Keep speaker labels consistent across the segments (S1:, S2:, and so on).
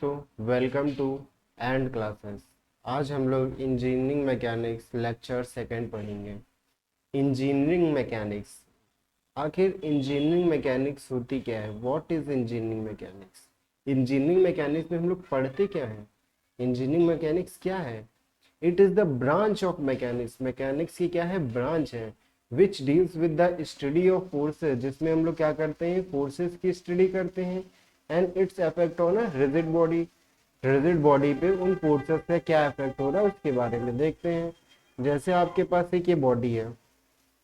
S1: दोस्तों, welcome to and classes. आज हम लोग इंजीनियरिंग मैकेनिक्स लेक्चर सेकंड पढ़ेंगे। इंजीनियरिंग मैकेनिक्स, आखिर इंजीनियरिंग मैकेनिक्स होती क्या है? What is engineering mechanics? Engineering mechanics में हम लोग पढ़ते क्या है? इंजीनियरिंग मैकेनिक्स क्या है? It is the branch of mechanics. Mechanics की क्या है? ब्रांच है विच deals with the study of forces, जिसमें हम लोग क्या करते हैं? फोर्सेस की स्टडी करते हैं and its effect on a rigid body. Rigid body पे उन फोर्सेस से क्या इफेक्ट हो रहा है उसके बारे में देखते हैं। जैसे आपके पास एक ये बॉडी है,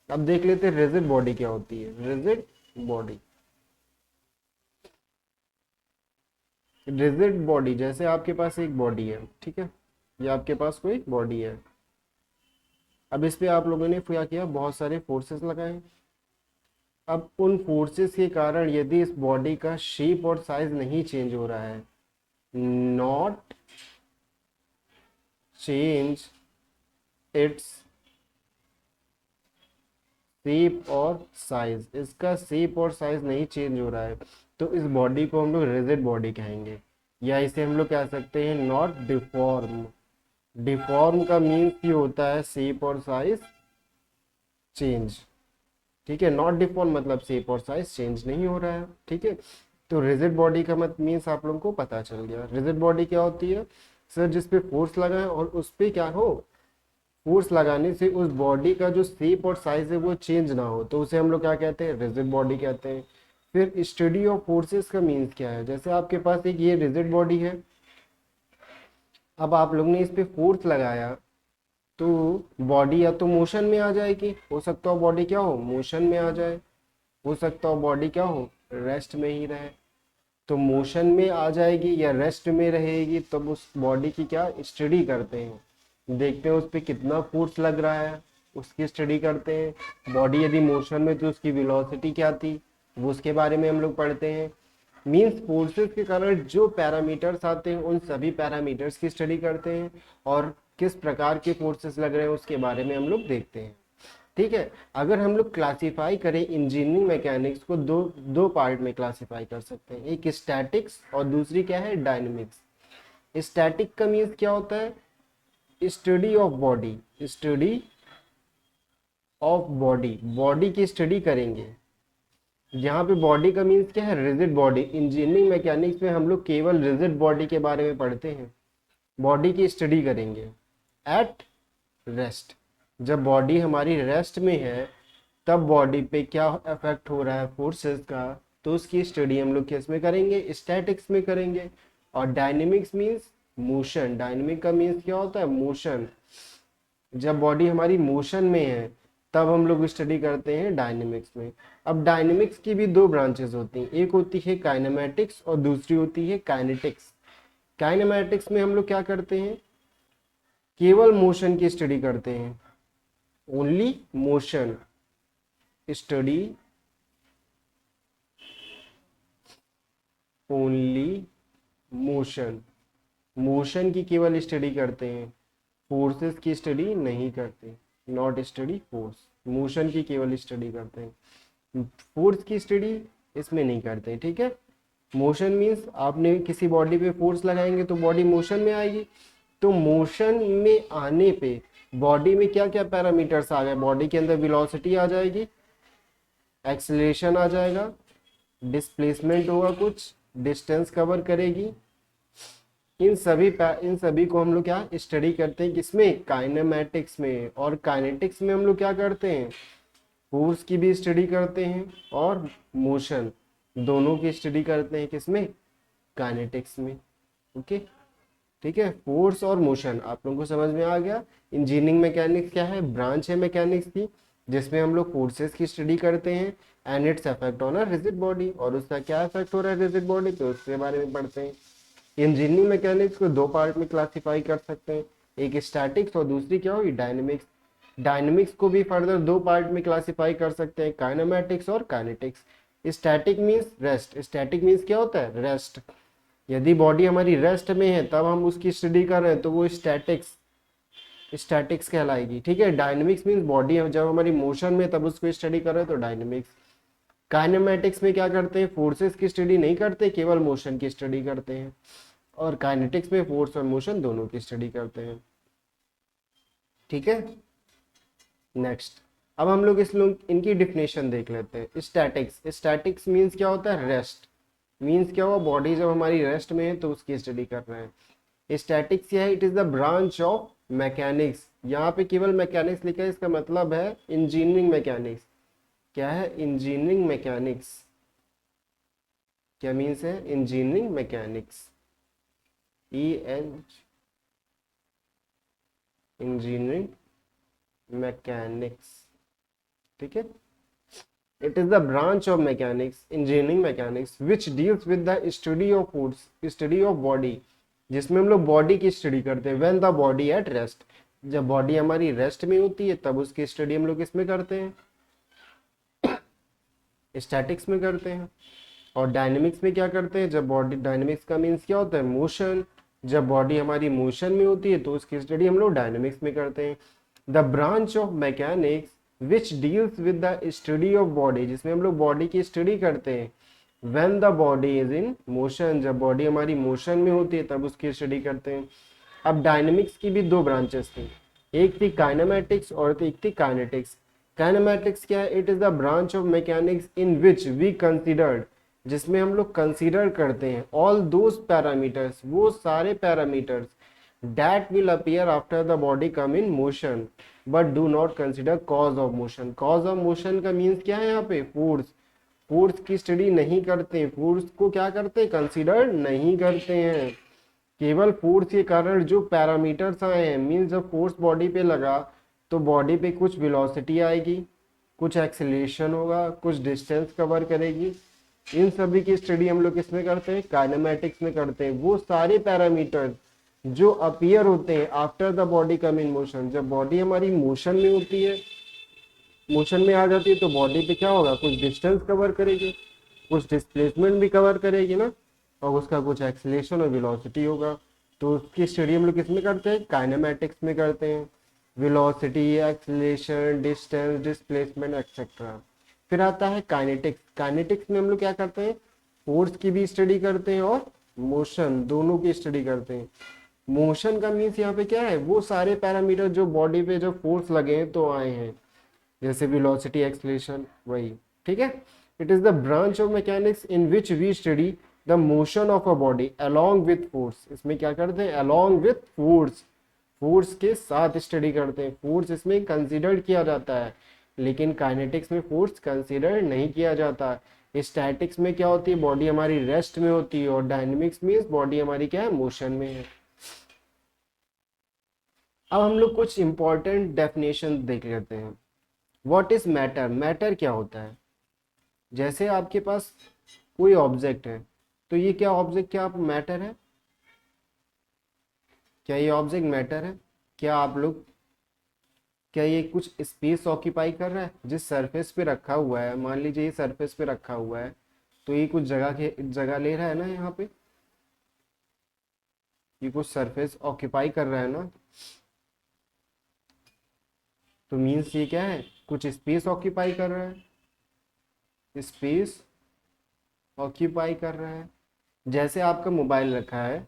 S1: अब देख लेते हैं रिजिड बॉडी क्या होती है। रिजिड बॉडी, रिजिड बॉडी जैसे आपके पास एक बॉडी है, ठीक है, ये आपके पास कोई बॉडी है। अब इस पे आप लोगों ने क्या किया? बहुत सारे फोर्सेस लगाए। अब उन फोर्सेस के कारण यदि इस बॉडी का शेप और साइज नहीं चेंज हो रहा है, नॉट चेंज इट्स शेप और साइज, इसका शेप और साइज नहीं चेंज हो रहा है, तो इस बॉडी को हम लोग रिजिड बॉडी कहेंगे। या इसे हम लोग कह सकते हैं नॉट डिफॉर्म। डिफॉर्म का मीन्स ये होता है शेप और साइज चेंज, ठीक है। नॉट डिफॉर्म मतलब शेप और साइज चेंज नहीं हो रहा है, ठीक है। तो रिजिड बॉडी का मत मीन्स आप लोगों को पता चल गया। रिजिड बॉडी क्या होती है? सर, जिस पे फोर्स लगा है और उस पे क्या हो, फोर्स लगाने से उस बॉडी का जो शेप और साइज है वो चेंज ना हो, तो उसे हम लोग क्या कहते हैं? रिजिड बॉडी कहते हैं। फिर स्टडी ऑफ फोर्सेस का मीन्स क्या है? जैसे आपके पास एक ये रिजिड बॉडी है, अब आप लोग ने इस पे फोर्स लगाया तो बॉडी या तो मोशन में आ जाएगी, हो सकता हो बॉडी क्या हो? मोशन में आ जाए, हो सकता हो बॉडी क्या हो? रेस्ट में ही रहे। तो मोशन में आ जाएगी या रेस्ट में रहेगी, तब उस बॉडी की क्या स्टडी करते हैं, देखते हैं उस पर कितना फोर्स लग रहा है, उसकी स्टडी करते हैं। बॉडी यदि मोशन में तो उसकी वेलोसिटी क्या थी, वो उसके बारे में हम लोग पढ़ते हैं। मीन्स फोर्सेस के कारण जो पैरामीटर्स आते हैं उन सभी पैरामीटर्स की स्टडी करते हैं और किस प्रकार के फोर्सेस लग रहे हैं उसके बारे में हम लोग देखते हैं, ठीक है। अगर हम लोग क्लासिफाई करें इंजीनियरिंग मैकेनिक्स को दो दो पार्ट में क्लासिफाई कर सकते हैं, एक स्टैटिक्स और दूसरी क्या है? डायनेमिक्स। स्टैटिक का मीन्स क्या होता है? Study of body, study of body, body की स्टडी करेंगे। यहाँ पे बॉडी का मीन्स क्या है? Rigid body. इंजीनियरिंग मैकेनिक्स में हम लोग केवल रिजिड बॉडी के बारे में पढ़ते हैं, बॉडी की स्टडी करेंगे एट रेस्ट। जब बॉडी हमारी रेस्ट में है तब बॉडी पे क्या इफेक्ट हो रहा है फोर्सेस का, तो उसकी स्टडी हम लोग किस में करेंगे? स्टैटिक्स में करेंगे। और डायनेमिक्स मीन्स मोशन। डायनेमिक का मीन्स क्या होता है? मोशन। जब बॉडी हमारी मोशन में है तब हम लोग स्टडी करते हैं डायनेमिक्स में। अब डायनेमिक्स की भी दो ब्रांचेस होती हैं, एक होती है काइनेमेटिक्स और दूसरी होती है काइनेटिक्स। काइनेमेटिक्स में हम लोग क्या करते हैं? केवल मोशन की स्टडी करते हैं, only motion study, only motion. Motion की केवल स्टडी करते हैं, फोर्सेस की स्टडी नहीं करते। नॉट स्टडी फोर्स, मोशन की केवल स्टडी करते हैं, फोर्स की स्टडी इसमें नहीं करते, ठीक है। मोशन मीन्स आपने किसी बॉडी पे फोर्स लगाएंगे तो बॉडी मोशन में आएगी। तो मोशन में आने पे बॉडी में क्या क्या पैरामीटर्स आ गए? बॉडी के अंदर वेलोसिटी आ जाएगी, एक्सेलरेशन आ जाएगा, डिस्प्लेसमेंट होगा, कुछ डिस्टेंस कवर करेगी। इन सभी को हम लोग क्या स्टडी करते हैं? किसमें? काइनेमेटिक्स में। और काइनेटिक्स में हम लोग क्या करते हैं? फोर्स की भी स्टडी करते हैं और मोशन, दोनों की स्टडी करते हैं। किसमें? काइनेटिक्स में। ओके, ठीक है। फोर्स और मोशन आप लोगों को समझ में आ गया। इंजीनियरिंग मैकेनिक्स क्या है? ब्रांच है मैकेनिक्स की, जिसमें हम लोग फोर्सेस की स्टडी करते हैं and its effect on a rigid body, और उसका क्या इफेक्ट हो रहा है रिजिड बॉडी पे उसके बारे में पढ़ते हैं। इंजीनियरिंग मैकेनिक्स को दो पार्ट में क्लासिफाई कर सकते हैं, एक स्टैटिक्स और दूसरी क्या होगी? डायनेमिक्स। डायनेमिक्स को भी फर्दर दो पार्ट में क्लासिफाई कर सकते हैं, काइनेमेटिक्स और kinetics. Static means rest. Static means क्या होता है? रेस्ट। यदि बॉडी हमारी रेस्ट में है तब हम उसकी स्टडी कर रहे हैं तो वो स्टैटिक्स कहलाएगी, ठीक है। डायनेमिक्स मीन्स बॉडी जब हमारी मोशन में तब उसको स्टडी कर रहे हैं तो डायनेमिक्स। काइनेमेटिक्स में क्या करते हैं? फोर्सेस की स्टडी नहीं करते, केवल मोशन की स्टडी करते हैं। और काइनेटिक्स में फोर्स और मोशन दोनों की स्टडी करते हैं। ठीक है, नेक्स्ट अब हम लोग इनकी डिफिनेशन देख लेते हैं। स्टैटिक्स, स्टैटिक्स मीन्स क्या होता है, रेस्ट। मीन्स क्या हुआ, बॉडी जब हमारी रेस्ट में है तो उसकी स्टडी कर रहे हैं। स्टैटिक्स क्या है, it is the branch of mechanics. यहाँ पे केवल मैकेनिक्स लिखा है, इसका मतलब है इंजीनियरिंग मैकेनिक्स। क्या है, इंजीनियरिंग मैकेनिक्स। क्या मीन्स है, engineering mechanics, E N, engineering mechanics. ठीक है, it is the branch of mechanics, engineering mechanics, which deals with the study of foods, study of body, जिसमें हम लोग बॉडी की स्टडी करते हैं। When the body at rest, जब body हमारी रेस्ट में होती है तब उसकी स्टडी हम लोग इसमें करते हैं, स्टैटिक्स में करते हैं। और डायनेमिक्स में क्या करते हैं, जब बॉडी, डायनेमिक्स का मीन्स क्या होता है, मोशन। जब बॉडी हमारी मोशन में होती है तो उसकी स्टडी हम लोग डायनेमिक्स में करते हैं। The branch of mechanics which deals with the study of body, जिसमें हम लोग बॉडी की स्टडी करते हैं। When the body is in motion, जब बॉडी हमारी मोशन में होती है तब उसकी स्टडी करते हैं। अब डायनेमिक्स की भी दो ब्रांचेस थी, एक थी काइनेमेटिक्स और एक थी काइनेटिक्स। काइनेमेटिक्स क्या है, it is the branch of mechanics in which we considered, जिसमें हम लोग कंसीडर करते हैं ऑल दोज पैरामीटर्स, वो सारे parameters that will appear after the body come in motion but do not consider cause of motion। cause of motion का means क्या है, यहाँ पे फोर्स। फोर्स की स्टडी नहीं करते हैं, फोर्स को क्या करते हैं, कंसीडर नहीं करते हैं। केवल फोर्स के कारण जो पैरामीटर्स आए हैं, मीन्स जब फोर्स बॉडी पे लगा तो बॉडी पे कुछ वेलोसिटी आएगी, कुछ एक्सेलरेशन होगा, कुछ डिस्टेंस कवर करेगी। इन सभी की स्टडी हम लोग किसमें करते हैं, काइनेमेटिक्स में करते हैं। वो सारे पैरामीटर्स जो अपीयर होते हैं after the body come in motion, जब बॉडी हमारी मोशन में होती है, मोशन में आ जाती है तो बॉडी पे क्या होगा, कुछ डिस्टेंस कवर करेगी, कुछ डिस्प्लेसमेंट भी कवर करेगी ना, और उसका कुछ एक्सेलरेशन और वेलोसिटी होगा। तो उसकी स्टडी हम लोग किसमें करते हैं, काइनेमेटिक्स में करते हैं। Velocity, acceleration, distance, displacement etcetera. फिर आता है काइनेटिक्स। काइनेटिक्स में हम लोग क्या करते हैं, फोर्स की भी स्टडी करते हैं और मोशन, दोनों की स्टडी करते हैं। मोशन का मीन्स यहाँ पे क्या है, वो सारे पैरामीटर जो बॉडी पे जो फोर्स लगे हैं तो आए हैं, जैसे वेलोसिटी, एक्सेलरेशन, वही। ठीक है, it is the branch of mechanics in which we study the motion of a body along with force. इसमें क्या करते हैं, अलोंग विथ फोर्स, फोर्स के साथ स्टडी करते हैं। फोर्स इसमें कंसीडर किया जाता है, लेकिन काइनेटिक्स में फोर्स कंसीडर नहीं किया जाता। स्टैटिक्स में क्या होती है, बॉडी हमारी रेस्ट में होती है, और डायनेमिक्स मीन्स बॉडी हमारी क्या है, मोशन में है। अब हम लोग कुछ इंपॉर्टेंट डेफिनेशन देख लेते हैं। व्हाट इज मैटर, मैटर क्या होता है। जैसे आपके पास कोई ऑब्जेक्ट है, तो ये क्या ऑब्जेक्ट, क्या मैटर है, क्या ये ऑब्जेक्ट मैटर है। क्या आप लोग, क्या ये कुछ स्पेस ऑक्यूपाई कर रहा है, जिस सरफेस पे रखा हुआ है, मान लीजिए ये सरफेस पे रखा हुआ है, तो ये कुछ जगह ले रहा है ना, यहाँ पे ये कुछ सरफेस ऑक्यूपाई कर रहा है ना, तो मीन्स ये क्या है, कुछ स्पेस ऑक्यूपाई कर रहा है, स्पेस ऑक्यूपाई कर रहा है। जैसे आपका मोबाइल रखा है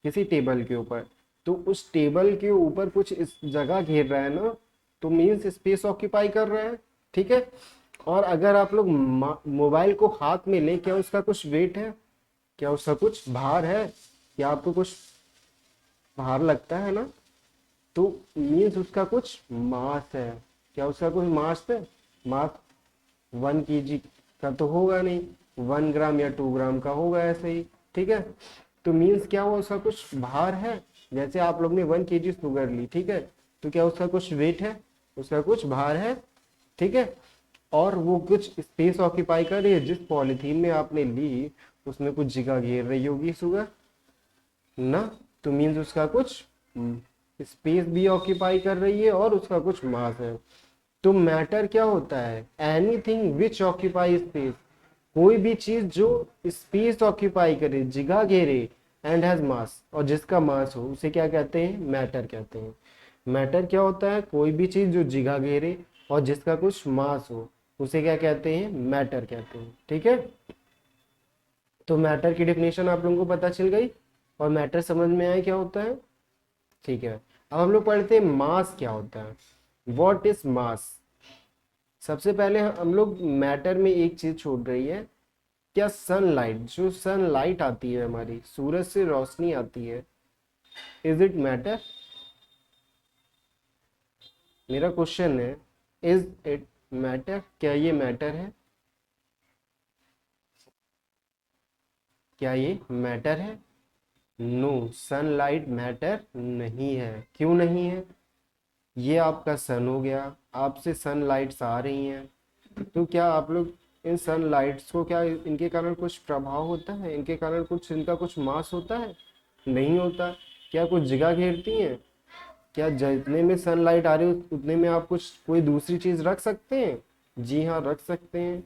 S1: किसी टेबल के ऊपर, तो उस टेबल के ऊपर कुछ इस जगह घेर रहा है ना, तो मीन्स स्पेस ऑक्यूपाई कर रहा है। ठीक है, और अगर आप लोग मोबाइल को हाथ में लें, क्या उसका कुछ वेट है, क्या उसका कुछ भार है, क्या आपको कुछ भार लगता है ना, तो मीन्स उसका कुछ मास है। क्या उसका कुछ मास है, मास 1 kg का तो होगा नहीं, 1 ग्राम या 2 ग्राम का होगा ऐसे ही। ठीक है, तो मीन्स क्या हुआ, उसका कुछ भार है। जैसे आप लोग ने 1 kg शुगर ली, ठीक है, तो क्या उसका कुछ वेट है, उसका कुछ भार है। ठीक है, और वो कुछ स्पेस ऑक्यूपाई कर रही है। जिस पॉलिथीन में आपने ली उसमें कुछ जगह घेर रही होगी शुगर ना, तो मीन्स उसका कुछ स्पेस भी ऑक्यूपाई कर रही है और उसका कुछ मास है। तो मैटर क्या होता है, एनीथिंग विच ऑक्यूपाई स्पेस, कोई भी चीज जो स्पेस ऑक्यूपाई करे, जगह घेरे, एंड हैज मास, और जिसका मास हो उसे क्या कहते हैं, मैटर कहते हैं। मैटर क्या होता है, कोई भी चीज जो जगह घेरे और जिसका कुछ मास हो उसे क्या कहते हैं, मैटर कहते हैं। ठीक है, तो मैटर की डेफिनेशन आप लोगों को पता चल गई। और मैटर समझ में आया क्या होता है? ठीक है, अब हम लोग पढ़ते हैं मास क्या होता है। What is mass? सबसे पहले हम लोग मैटर में एक चीज छोड़ रही है, क्या सनलाइट, जो सनलाइट आती है हमारी सूरज से रोशनी आती है, इज इट मैटर? मेरा क्वेश्चन है, इज इट मैटर? क्या ये मैटर है? क्या ये मैटर है? नो, सनलाइट मैटर नहीं है। क्यों नहीं है? ये आपका सन हो गया, आपसे सनलाइट्स आ रही हैं, तो क्या आप लोग इन सनलाइट्स को, क्या इनके कारण कुछ प्रभाव होता है? इनके कारण कुछ, इनका कुछ मास होता है? नहीं होता। क्या कुछ जगह घेरती हैं? क्या जितने में सनलाइट आ रही हो उतने में आप कुछ कोई दूसरी चीज रख सकते हैं? जी हाँ, रख सकते हैं।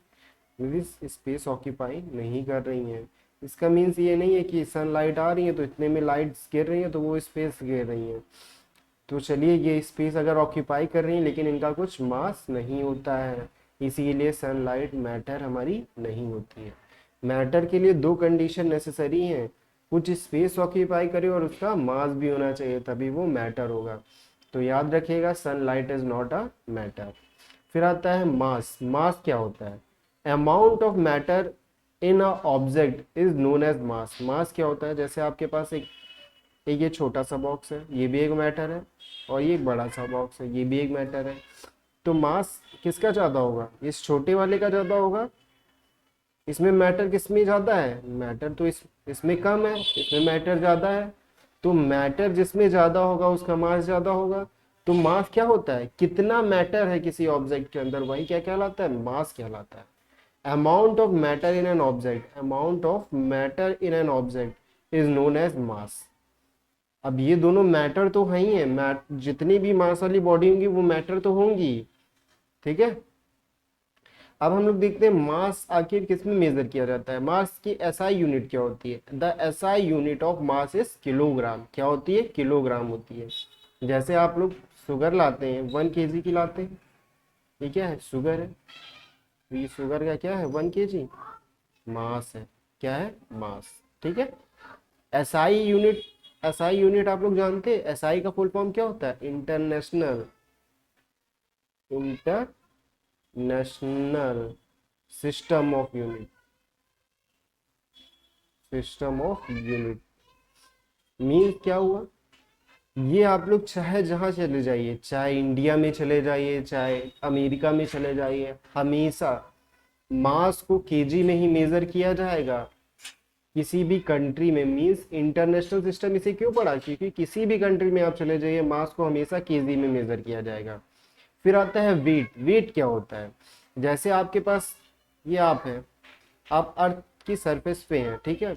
S1: मीन्स स्पेस ऑक्यूपाई नहीं कर रही हैं। इसका मीन्स ये नहीं है कि सनलाइट आ रही है तो इतने में लाइट्स गिर रही हैं तो वो स्पेस घेर रही हैं। तो चलिए, ये स्पेस अगर ऑक्यूपाई कर रही है लेकिन इनका कुछ मास नहीं होता है, इसीलिए सनलाइट मैटर हमारी नहीं होती है। मैटर के लिए दो कंडीशन नेसेसरी हैं, कुछ स्पेस ऑक्यूपाई करे और उसका मास भी होना चाहिए, तभी वो मैटर होगा। तो याद रखिएगा, sunlight is not a matter. फिर आता है मास। मास क्या होता है? Amount of matter in a object is known as mass. Mass क्या होता है? जैसे आपके पास एक एक ये छोटा सा बॉक्स है, ये भी एक मैटर है, और ये एक बड़ा सा बॉक्स है, ये भी एक मैटर है। तो मास किसका ज़्यादा होगा? इस छोटे वाले का ज़्यादा होगा? इसमें मैटर किसमें ज़्यादा है? मैटर तो इसमें कम है, इसमें मैटर ज़्यादा है। तो मैटर जिसमें ज़्यादा होगा उसका मास ज़्यादा होगा। तो मास क्या होता है? कितना मैटर है किसी ऑब्जेक्ट के अंदर, वही क्या कहलाता है? मास कहलाता है। Amount of matter in an object, amount of matter in an object is known as mass. अब ये दोनों मैटर तो है ही है, जितनी भी मास वाली बॉडी होंगी वो मैटर तो होंगी। ठीक है, अब हम लोग देखते हैं मास आखिर किस में मेजर किया जाता है। मास की एसआई यूनिट क्या होती है? The SI unit of mass is kilogram. क्या होती है? किलोग्राम होती है। जैसे आप लोग शुगर लाते हैं, 1 kg की लाते हैं, ये क्या है? शुगर है। तो ये शुगर का क्या है? 1 kg मास है। क्या है? मास। ठीक है, एसआई यूनिट, एसआई यूनिट आप लोग जानते हैं, एसआई का फुल फॉर्म क्या होता है? International, international system of unit, system of unit. Mean क्या हुआ? ये आप लोग चाहे जहां चले जाइए, चाहे इंडिया में चले जाइए, चाहे अमेरिका में चले जाइए, हमेशा मास को केजी में ही मेजर किया जाएगा किसी भी कंट्री में। मींस इंटरनेशनल सिस्टम इसे क्यों पढ़ा? क्योंकि किसी भी कंट्री में आप चले जाइए, मास को हमेशा केजी में मेजर किया जाएगा। फिर आता है वेट। वेट क्या होता है? जैसे आपके पास ये आप है, आप अर्थ की सरफेस पे हैं, ठीक है,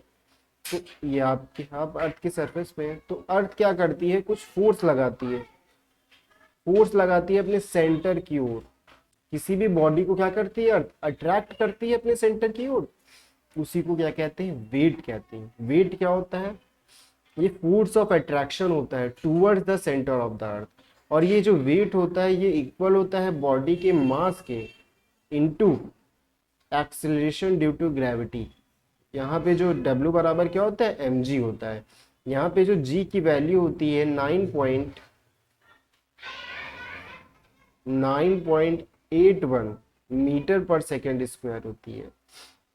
S1: तो ये आपके, आप अर्थ की सरफेस पे हैं, तो अर्थ क्या करती है? कुछ फोर्स लगाती है, फोर्स लगाती है अपने सेंटर की ओर। किसी भी बॉडी को क्या करती है? अर्थ अट्रैक्ट करती है अपने सेंटर की ओर। उसी को क्या कहते हैं? वेट कहते हैं। वेट क्या होता है? ये फोर्स ऑफ अट्रैक्शन होता है towards the centre of the अर्थ। और ये जो वेट होता है ये इक्वल होता है बॉडी के मास के into acceleration due to gravity. यहाँ पे जो W बराबर क्या होता है? mg होता है। यहाँ पे जो g की वैल्यू होती है 9.81 मीटर पर सेकेंड स्क्वायर होती है।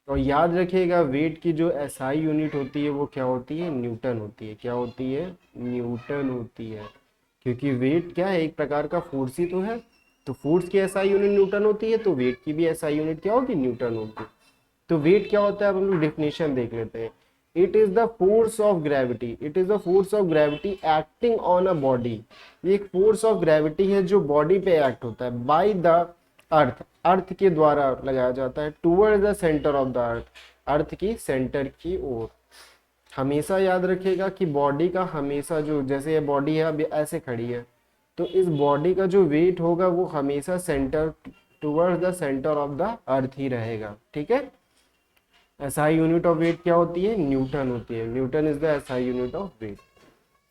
S1: और याद रखिएगा, वेट की जो एसआई यूनिट होती है वो क्या होती है? न्यूटन होती है। क्या होती है? न्यूटन होती है। क्योंकि वेट क्या है? एक प्रकार का फोर्स ही तो है। तो फोर्स की एसआई यूनिट न्यूटन होती है, तो वेट की भी एसआई यूनिट क्या होगी? न्यूटन होगी। तो वेट क्या होता है? अब हम लोग डेफिनेशन देख लेते हैं। It is the force of gravity, it is the force of gravity acting on a body. ये एक फोर्स ऑफ ग्रेविटी है जो बॉडी पे एक्ट होता है बाय द अर्थ, अर्थ के द्वारा लगाया जाता है toward the centre of the earth, earth की सेंटर की ओर। हमेशा याद रखिएगा कि बॉडी का हमेशा जो, जैसे ये बॉडी है अभी ऐसे खड़ी है, तो इस बॉडी का जो वेट होगा वो हमेशा centre, toward the centre of the earth ही रहेगा। ठीक है, एसआई यूनिट ऑफ वेट क्या होती है? न्यूटन होती है। Newton is the SI unit of weight.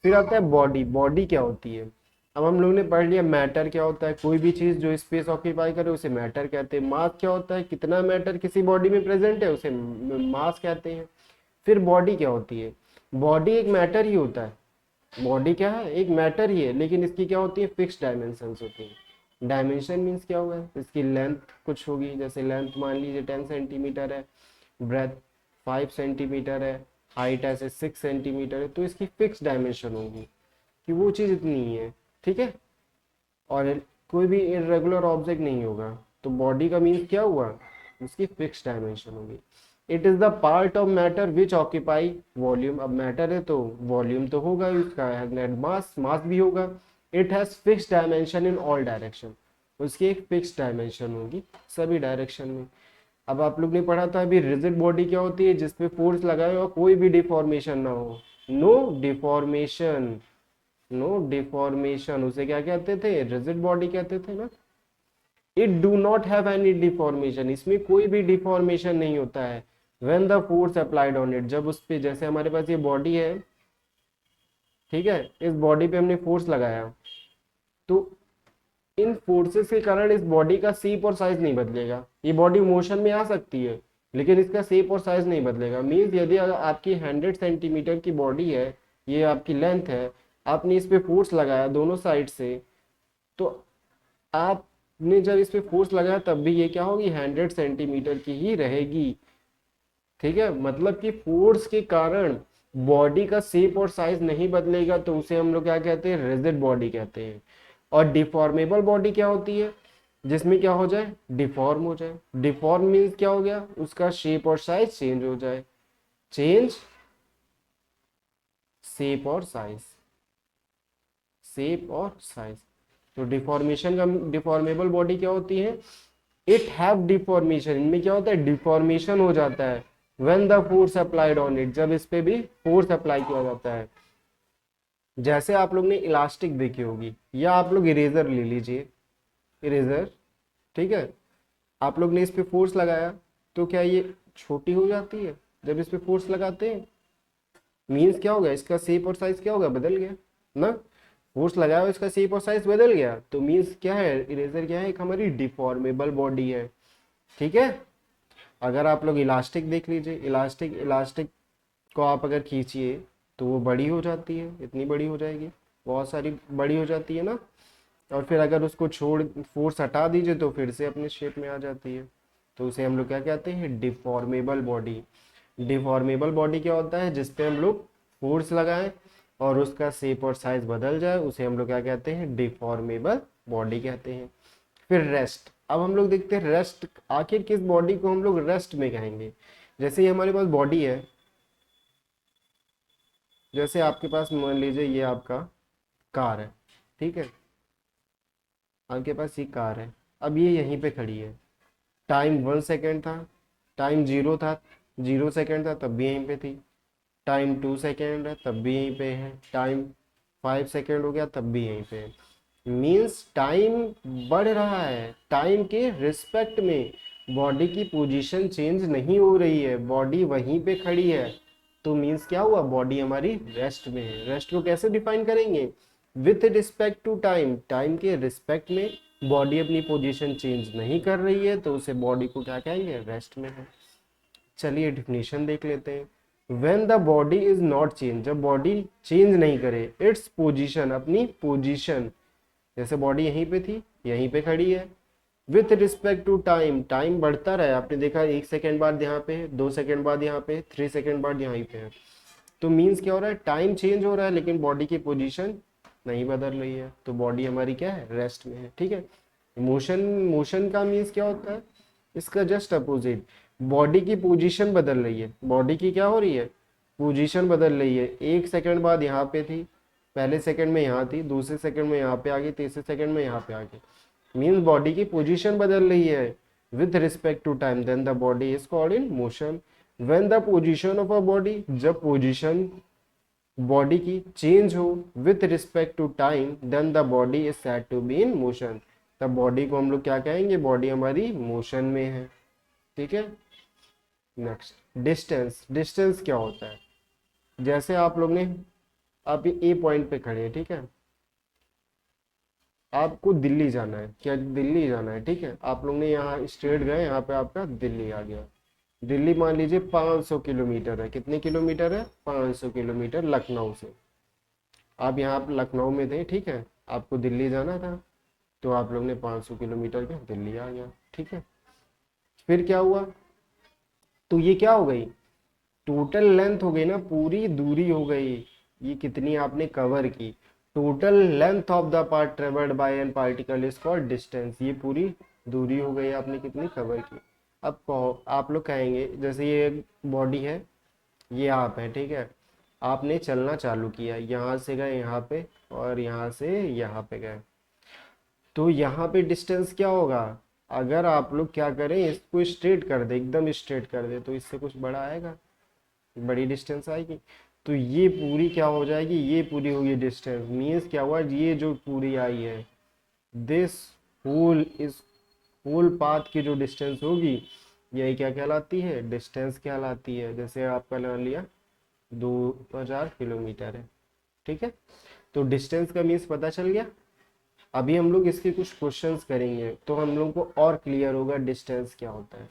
S1: फिर आता है बॉडी। बॉडी क्या होती है? अब हम लोग ने पढ़ लिया मैटर क्या होता है, कोई भी चीज जो स्पेस ऑक्यूपाई करे उसे मैटर कहते हैं। मास क्या होता है? कितना मैटर किसी बॉडी में प्रेजेंट है उसे मास कहते हैं। फिर बॉडी क्या होती है? बॉडी एक मैटर ही होता है, बॉडी क्या है, एक मैटर ही है, लेकिन इसकी क्या होती है, फिक्स डायमेंशंस होती है। डायमेंशन मीन्स क्या होगा, इसकी लेंथ कुछ होगी, जैसे लेंथ मान लीजिए 10 सेंटीमीटर है, ब्रेथ 5 सेंटीमीटर है, हाइट ऐसे 6 सेंटीमीटर है, तो इसकी फिक्स डायमेंशन होगी कि वो चीज़ इतनी ही है, ठीक है। और कोई भी इरेगुलर ऑब्जेक्ट नहीं होगा, तो बॉडी का मीन्स क्या हुआ, उसकी फिक्स डायमेंशन होगी। It is the part of matter which occupy volume, अब मैटर है तो वॉल्यूम तो होगा उसका, मास मास भी होगा। It has fix dimension in all direction, उसकी एक फिक्स डायमेंशन होगी सभी डायरेक्शन में। अब आप लोग ने पढ़ा था अभी, रिजिड बॉडी क्या होती है, जिसपे फोर्स लगाए और कोई भी डिफॉर्मेशन ना हो, नो डिफॉर्मेशन, नो डिफॉर्मेशन, उसे क्या कहते थे, रिजिड बॉडी कहते थे ना। It do not have any deformation, इसमें कोई भी डिफॉर्मेशन नहीं होता है। When the force applied on it, जब उस पे, जैसे हमारे पास ये बॉडी है, ठीक है, इस बॉडी पे हमने फोर्स लगाया, तो इन फोर्सेस के कारण इस बॉडी का शेप और साइज नहीं बदलेगा। ये बॉडी मोशन में आ सकती है, लेकिन इसका शेप और साइज नहीं बदलेगा। मीन्स यदि अगर आपकी 100 सेंटीमीटर की बॉडी है, ये आपकी लेंथ है, आपने इस पे फोर्स लगाया दोनों साइड से, तो आपने जब इस पे फोर्स लगाया तब भी ये क्या होगी, 100 सेंटीमीटर की ही रहेगी, ठीक है। मतलब कि फोर्स के कारण बॉडी का शेप और साइज नहीं बदलेगा, तो उसे हम लोग क्या कहते हैं, रिजिड बॉडी कहते हैं। और डिफॉर्मेबल बॉडी क्या होती है, जिसमें क्या हो जाए, डिफॉर्म हो जाए। डिफॉर्म मीन्स क्या हो गया, उसका शेप और साइज चेंज हो जाए, चेंज शेप और साइज, शेप और साइज। तो डिफॉर्मेशन का, डिफॉर्मेबल बॉडी क्या होती है, इट हैव डिफॉर्मेशन, इनमें क्या होता है, डिफॉर्मेशन हो जाता है। When the force applied on it, जब इस पे भी फोर्स अप्लाई किया जाता है। जैसे आप लोग ने इलास्टिक देखी होगी, या आप लोग इरेजर ले लीजिए, इरेजर, ठीक है, आप लोग ने इस पे फोर्स लगाया, तो क्या ये छोटी हो जाती है जब इस पे फोर्स लगाते हैं, मीन्स क्या होगा, इसका शेप और साइज क्या होगा, बदल गया ना। फोर्स लगाया और इसका शेप और साइज बदल गया, तो मीन्स क्या है, इरेजर क्या है, एक हमारी डिफॉर्मेबल बॉडी है, ठीक है। अगर आप लोग इलास्टिक देख लीजिए, इलास्टिक, इलास्टिक को आप अगर खींचिए तो वो बड़ी हो जाती है, इतनी बड़ी हो जाएगी, बहुत सारी बड़ी हो जाती है ना। और फिर अगर उसको छोड़, फोर्स हटा दीजिए तो फिर से अपने शेप में आ जाती है। तो उसे हम लोग क्या कहते हैं, डिफॉर्मेबल बॉडी। डिफॉर्मेबल बॉडी क्या होता है, जिसपे हम लोग फोर्स लगाएं और उसका शेप और साइज बदल जाए, उसे हम लोग क्या कहते हैं, डिफॉर्मेबल बॉडी कहते हैं। फिर रेस्ट, अब हम लोग देखते हैं रेस्ट, आखिर किस बॉडी को हम लोग रेस्ट में कहेंगे। जैसे ये हमारे पास बॉडी है, जैसे आपके पास मान लीजिए ये आपका कार है, ठीक है, आपके पास ये कार है, अब ये यहीं पे खड़ी है, टाइम 1 सेकेंड था, टाइम 0 था, 0 सेकेंड था तब भी यहीं पे थी, टाइम 2 सेकेंड है तब भी यहीं पे है, टाइम 5 सेकेंड हो गया तब भी यहीं पे है। मीन्स टाइम बढ़ रहा है, टाइम के रिस्पेक्ट में बॉडी की पोजीशन चेंज नहीं हो रही है, बॉडी वहीं पे खड़ी है। तो मीन्स क्या हुआ, बॉडी हमारी रेस्ट में है। रेस्ट को कैसे डिफाइन करेंगे, with respect to time, time के रिस्पेक्ट में बॉडी अपनी पोजीशन चेंज नहीं कर रही है, तो उसे बॉडी को क्या कहेंगे, रेस्ट में है। चलिए डिफिनेशन देख लेते हैं। When the body is not change, जब बॉडी चेंज नहीं करे इट्स पोजीशन, अपनी पोजीशन, जैसे बॉडी यहीं पे थी यहीं पे खड़ी है, with respect to time, time बढ़ता रहे, आपने देखा 1 सेकेंड बाद यहाँ पे है, 2 सेकेंड बाद यहाँ पे, 3 सेकेंड बाद यहाँ पे है। तो मीन्स क्या हो रहा है, टाइम चेंज हो रहा है लेकिन बॉडी की पोजीशन नहीं बदल रही है, तो बॉडी हमारी क्या है, रेस्ट में है, ठीक है। मोशन, मोशन का मीन्स क्या होता है, इसका जस्ट अपोजिट, बॉडी की पोजीशन बदल रही है, बॉडी की क्या हो रही है, पोजीशन बदल रही है। 1 सेकेंड बाद यहाँ पे थी, पहले सेकंड में यहाँ थी, दूसरे सेकंड में यहाँ पे आ गई, तीसरे सेकंड में यहाँ पे आ गई, मीन्स बॉडी की पोजीशन बदल रही है with respect to time, then the body is called in motion. When the position of a body, जब पोजीशन बॉडी की चेंज हो with respect to time, then the body is said to be in motion, तब body को हम लोग क्या कहेंगे, body हमारी मोशन में है, ठीक है। नेक्स्ट, डिस्टेंस, डिस्टेंस क्या होता है, जैसे आप लोग ने, आप ए पॉइंट पे खड़े हैं, ठीक है, आपको दिल्ली जाना है, क्या दिल्ली जाना है, ठीक है, आप लोग ने यहाँ स्ट्रेट गए, यहाँ पे आपका दिल्ली आ गया, दिल्ली मान लीजिए 500 किलोमीटर है, कितने किलोमीटर है, 500 किलोमीटर लखनऊ से। आप यहाँ पे लखनऊ में थे, ठीक है, आपको दिल्ली जाना था, तो आप लोग ने 500 किलोमीटर का दिल्ली आ गया, ठीक है। फिर क्या हुआ, तो ये क्या हो गई, टोटल लेंथ हो गई ना, पूरी दूरी हो गई, ये कितनी आपने कवर की, total length of the part traversed by an particle is called distance, ये पूरी दूरी हो गई आपने कितनी कवर की। अब कहो, आप लोग कहेंगे जैसे ये बॉडी है, ये आप है, ठीक है, आपने चलना चालू किया, यहाँ से गए यहाँ पे और यहाँ से यहाँ पे गए, तो यहाँ पे डिस्टेंस क्या होगा, अगर आप लोग क्या करें, इसको स्ट्रेट कर दे, एकदम स्ट्रेट कर दे, तो इससे कुछ बड़ा आएगा, बड़ी डिस्टेंस आएगी, तो ये पूरी क्या हो जाएगी, ये पूरी होगी डिस्टेंस, मीन्स क्या हुआ, ये जो पूरी आई है, दिस होल इस होल पाथ की जो डिस्टेंस होगी, यही क्या कहलाती है, डिस्टेंस कहलाती है। जैसे आपका मान लिया 2000 किलोमीटर है, ठीक है, तो डिस्टेंस का मीन्स पता चल गया। अभी हम लोग इसके कुछ क्वेश्चंस करेंगे तो हम लोग को और क्लियर होगा डिस्टेंस क्या होता है।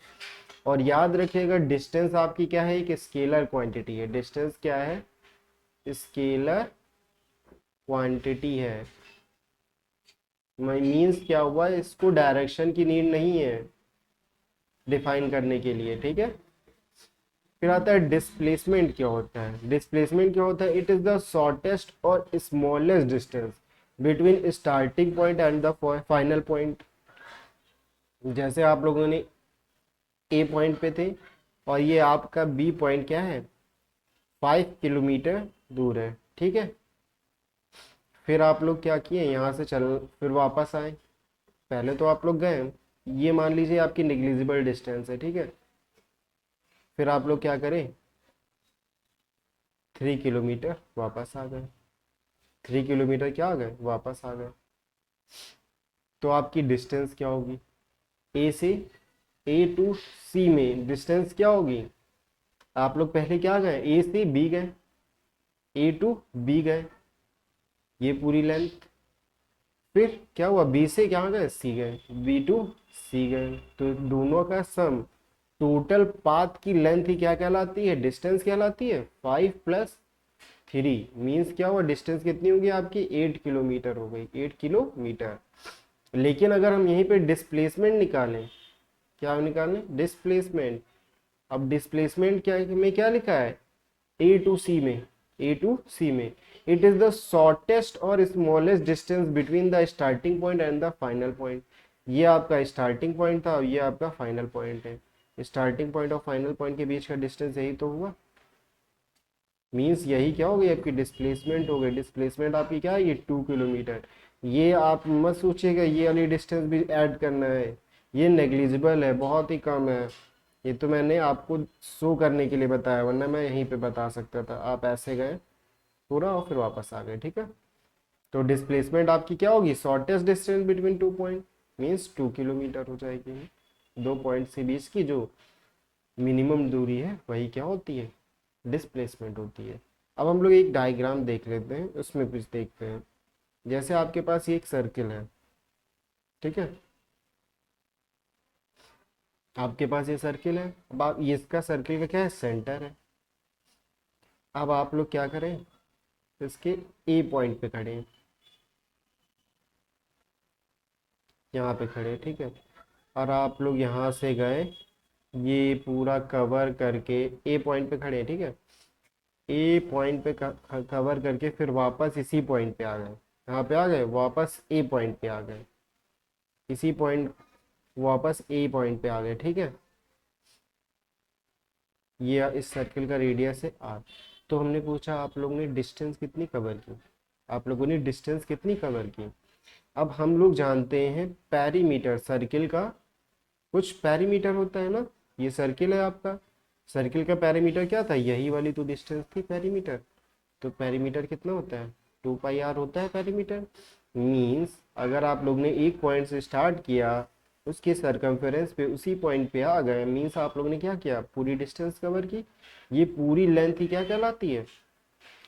S1: और याद रखिएगा डिस्टेंस आपकी क्या है, एक स्केलर क्वांटिटी है, डिस्टेंस क्या है, स्केलर क्वांटिटी है। मीन्स क्या हुआ, इसको डायरेक्शन की नीड नहीं है डिफाइन करने के लिए, ठीक है। फिर आता है डिस्प्लेसमेंट क्या होता है, डिस्प्लेसमेंट क्या होता है, इट इज द शॉर्टेस्ट और smallest distance between starting point and the final point. जैसे आप लोगों ने ए पॉइंट पे थे और ये आपका बी पॉइंट क्या है, 5 किलोमीटर दूर है, ठीक है। फिर आप लोग क्या किए, यहाँ से चल फिर वापस आए, पहले तो आप लोग गए, ये मान लीजिए आपकी निग्लिजिबल डिस्टेंस है, ठीक है। फिर आप लोग क्या करें, 3 किलोमीटर वापस आ गए, 3 किलोमीटर क्या आ गए, वापस आ गए, तो आपकी डिस्टेंस क्या होगी, ए से ए टू सी में डिस्टेंस क्या होगी, आप लोग पहले क्या गए, ए से बी गए, ए टू बी गए, ये पूरी लेंथ, फिर क्या हुआ, बी से क्या गए, सी गए, बी टू सी गए, तो दोनों का सम टोटल पाथ की लेंथ ही क्या कहलाती है, डिस्टेंस कहलाती है, 5 + 3 मीन्स क्या हुआ, डिस्टेंस कितनी होगी आपकी, 8 किलोमीटर हो गई, 8 किलोमीटर। लेकिन अगर हम यहीं पे डिस्प्लेसमेंट निकालें, क्या निकालें, डिस्प्लेसमेंट, अब डिस्प्लेसमेंट क्या में क्या लिखा है, ए टू सी में, ए टू सी में इट इज द शॉर्टेस्ट और smallest distance between the starting point and the final point. ये आपका स्टार्टिंग पॉइंट था और ये आपका फाइनल पॉइंट है, स्टार्टिंग पॉइंट और फाइनल पॉइंट के बीच का डिस्टेंस यही तो हुआ, मीन्स यही क्या हो गई आपकी डिस्प्लेसमेंट हो गई। डिस्प्लेसमेंट आपकी क्या है, ये 2 किलोमीटर। ये आप मत सोचिएगा ये वाली डिस्टेंस भी ऐड करना है, ये नेग्लिजिबल है, बहुत ही कम है, ये तो मैंने आपको शो करने के लिए बताया, वरना मैं यहीं पे बता सकता था। आप ऐसे गए पूरा और फिर वापस आ गए, ठीक है। तो डिस्प्लेसमेंट आपकी क्या होगी, shortest distance between 2 point, means 2 kilometre हो जाएगी। 2 पॉइंट के बीच की जो मिनिमम दूरी है वही क्या होती है, डिस्प्लेसमेंट होती है। अब हम लोग एक डायग्राम देख लेते हैं, उसमें कुछ देखते हैं। जैसे आपके पास ये एक सर्किल है, ठीक है, आपके पास ये सर्किल है, अब आप ये इसका सर्किल का क्या है, सेंटर है। अब आप लोग क्या करें, इसके ए पॉइंट पे खड़े हैं, यहाँ पे खड़े हैं, ठीक है, और आप लोग यहाँ से गए, ये पूरा कवर करके ए पॉइंट पे खड़े हैं, ठीक है, ए पॉइंट पे कवर करके फिर वापस इसी पॉइंट पे आ गए, यहाँ पे आ गए, वापस ए पॉइंट पे आ गए, इसी पॉइंट वापस ए पॉइंट पे आ गए, ठीक है। ये इस सर्किल का रेडियस है आर। तो हमने पूछा आप लोगों ने डिस्टेंस कितनी कवर की, आप लोगों ने डिस्टेंस कितनी कवर की। अब हम लोग जानते हैं पेरीमीटर, सर्किल का कुछ पेरीमीटर होता है ना, ये सर्किल है आपका, सर्किल का पेरीमीटर क्या था, यही वाली तो डिस्टेंस थी पेरीमीटर। तो पेरीमीटर कितना होता है, 2πr होता है पेरीमीटर। मीन्स अगर आप लोग ने एक पॉइंट से स्टार्ट किया, उसके सरकमफेरेंस पे उसी पॉइंट पे आ गए, मीन्स आप लोग ने क्या किया, पूरी डिस्टेंस कवर की। ये पूरी लेंथ ही क्या कहलाती है,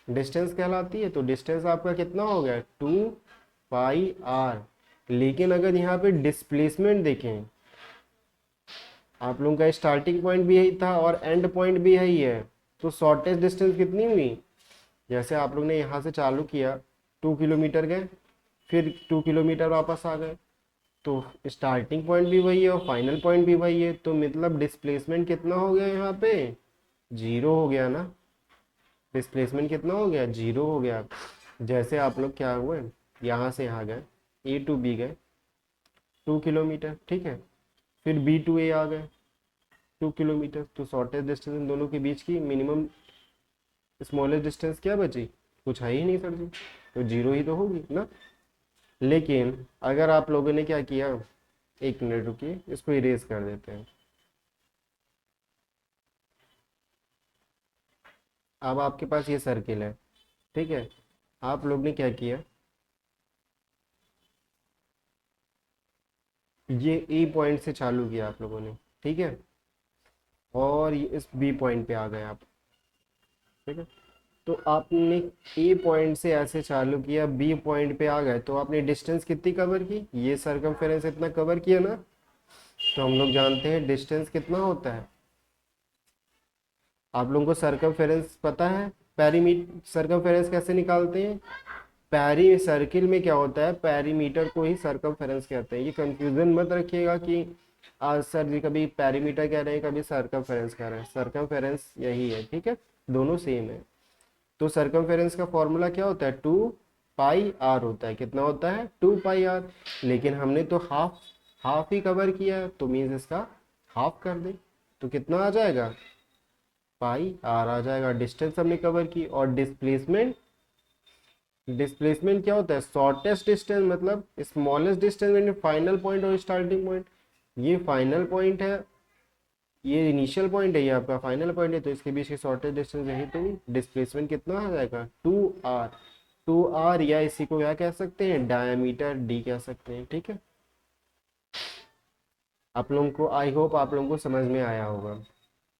S1: डिस्टेंस कहलाती है। तो डिस्टेंस आपका कितना हो गया, 2πr। लेकिन अगर यहाँ पे डिस्प्लेसमेंट देखें, आप लोगों का स्टार्टिंग पॉइंट भी यही था और एंड पॉइंट भी यही है, तो शॉर्टेस्ट डिस्टेंस कितनी हुई? जैसे आप लोग ने यहाँ से चालू किया, 2 किलोमीटर गए, फिर 2 किलोमीटर वापस आ गए, तो स्टार्टिंग पॉइंट भी वही है और फाइनल पॉइंट भी वही है, तो मतलब डिस्प्लेसमेंट कितना हो गया यहाँ पे? जीरो हो गया ना। डिस्प्लेसमेंट कितना हो गया? जीरो हो गया। जैसे आप लोग क्या हुए, यहाँ से यहाँ गए, ए टू बी गए 2 किलोमीटर, ठीक है, फिर बी टू ए आ गए 2 किलोमीटर, तो शॉर्टेस्ट डिस्टेंस इन दोनों के बीच की मिनिमम स्मॉलेस्ट डिस्टेंस क्या बची? कुछ है ही नहीं सर जी, तो जीरो ही तो होगी ना। लेकिन अगर आप लोगों ने क्या किया, एक मिनट रुकिए, इसको इरेज कर देते हैं। अब आपके पास ये सर्किल है, ठीक है, आप लोग ने क्या किया, ये ए पॉइंट से चालू किया आप लोगों ने, ठीक है, और ये इस बी पॉइंट पे आ गए आप, ठीक है, तो आपने ए पॉइंट से ऐसे चालू किया, बी पॉइंट पे आ गए, तो आपने डिस्टेंस कितनी कवर की? ये सरकमफेरेंस इतना कवर किया ना। तो हम लोग जानते हैं डिस्टेंस कितना होता है। आप लोगों को सरकमफेरेंस पता है? पेरीमीटर सरकमफेरेंस कैसे निकालते हैं? पैरी सर्किल में क्या होता है, पेरीमीटर को ही सरकमफेरेंस कहते हैं। ये कंफ्यूजन मत रखिएगा कि आज सर जी कभी पेरीमीटर कह रहे हैं कभी सरकमफेरेंस कह रहे हैं, सरकमफेरेंस यही है, ठीक है, दोनों सेम है। तो सरकमफेरेंस का फॉर्मूला क्या होता है? 2 पाई आर होता है। कितना होता है? 2 पाई आर। लेकिन हमने तो हाफ हाफ ही कवर किया है, तो मीन्स इसका हाफ कर दे, तो कितना आ जाएगा? पाई आर आ जाएगा। डिस्टेंस हमने कवर की, और डिस्प्लेसमेंट, डिस्प्लेसमेंट क्या होता है? शॉर्टेस्ट डिस्टेंस मतलब स्मॉलेस्ट डिस्टेंस मैंने फाइनल पॉइंट और स्टार्टिंग पॉइंट। ये फाइनल पॉइंट है, ये इनिशियल पॉइंट है, ये आपका फाइनल पॉइंट है, तो इसके बीच की शॉर्टेस्ट डिस्टेंस यही, तो डिस्प्लेसमेंट कितना आ जाएगा? 2 आर। 2 आर, या इसी को क्या कह सकते हैं? डायमीटर डी कह सकते हैं, ठीक है। आप लोगों को, आई होप आप लोगों को समझ में आया होगा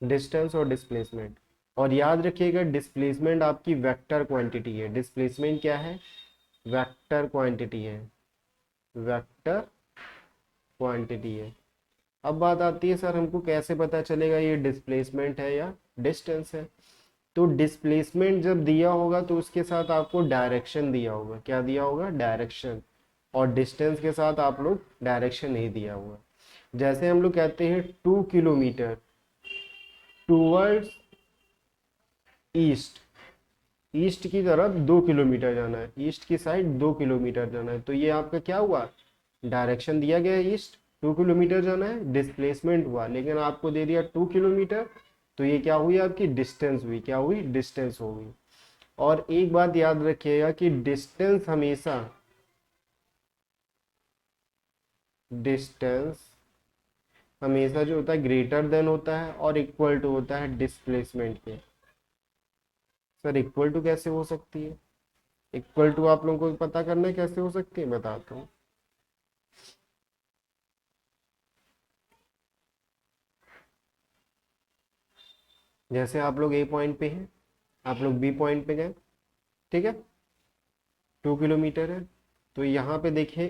S1: डिस्टेंस और डिस्प्लेसमेंट। और याद रखिएगा डिस्प्लेसमेंट आपकी वेक्टर क्वांटिटी है। डिस्प्लेसमेंट क्या है? वेक्टर क्वांटिटी है, वेक्टर क्वांटिटी है। अब बात आती है सर हमको कैसे पता चलेगा ये डिस्प्लेसमेंट है या डिस्टेंस है? तो डिस्प्लेसमेंट जब दिया होगा तो उसके साथ आपको डायरेक्शन दिया होगा। क्या दिया होगा? डायरेक्शन। और डिस्टेंस के साथ आप लोग डायरेक्शन नहीं दिया हुआ। जैसे हम लोग कहते हैं 2 किलोमीटर टूवर्ड्स ईस्ट, ईस्ट की तरफ 2 किलोमीटर जाना है, ईस्ट की साइड 2 किलोमीटर जाना है, तो ये आपका क्या हुआ? डायरेक्शन दिया गया है ईस्ट, 2 किलोमीटर जाना है, डिस्प्लेसमेंट हुआ। लेकिन आपको दे दिया 2 किलोमीटर, तो ये क्या हुई? आपकी डिस्टेंस हुई। क्या हुई? डिस्टेंस हो गई। और एक बात याद रखिएगा कि डिस्टेंस हमेशा, डिस्टेंस हमेशा जो होता है ग्रेटर देन होता है और इक्वल टू होता है डिस्प्लेसमेंट के। सर इक्वल टू कैसे हो सकती है? इक्वल टू आप लोगों को पता करना है कैसे हो सकती है, बताता हूँ। जैसे आप लोग ए पॉइंट पे हैं, आप लोग बी पॉइंट पे गए, ठीक है, 2 किलोमीटर है, तो यहाँ पे देखिए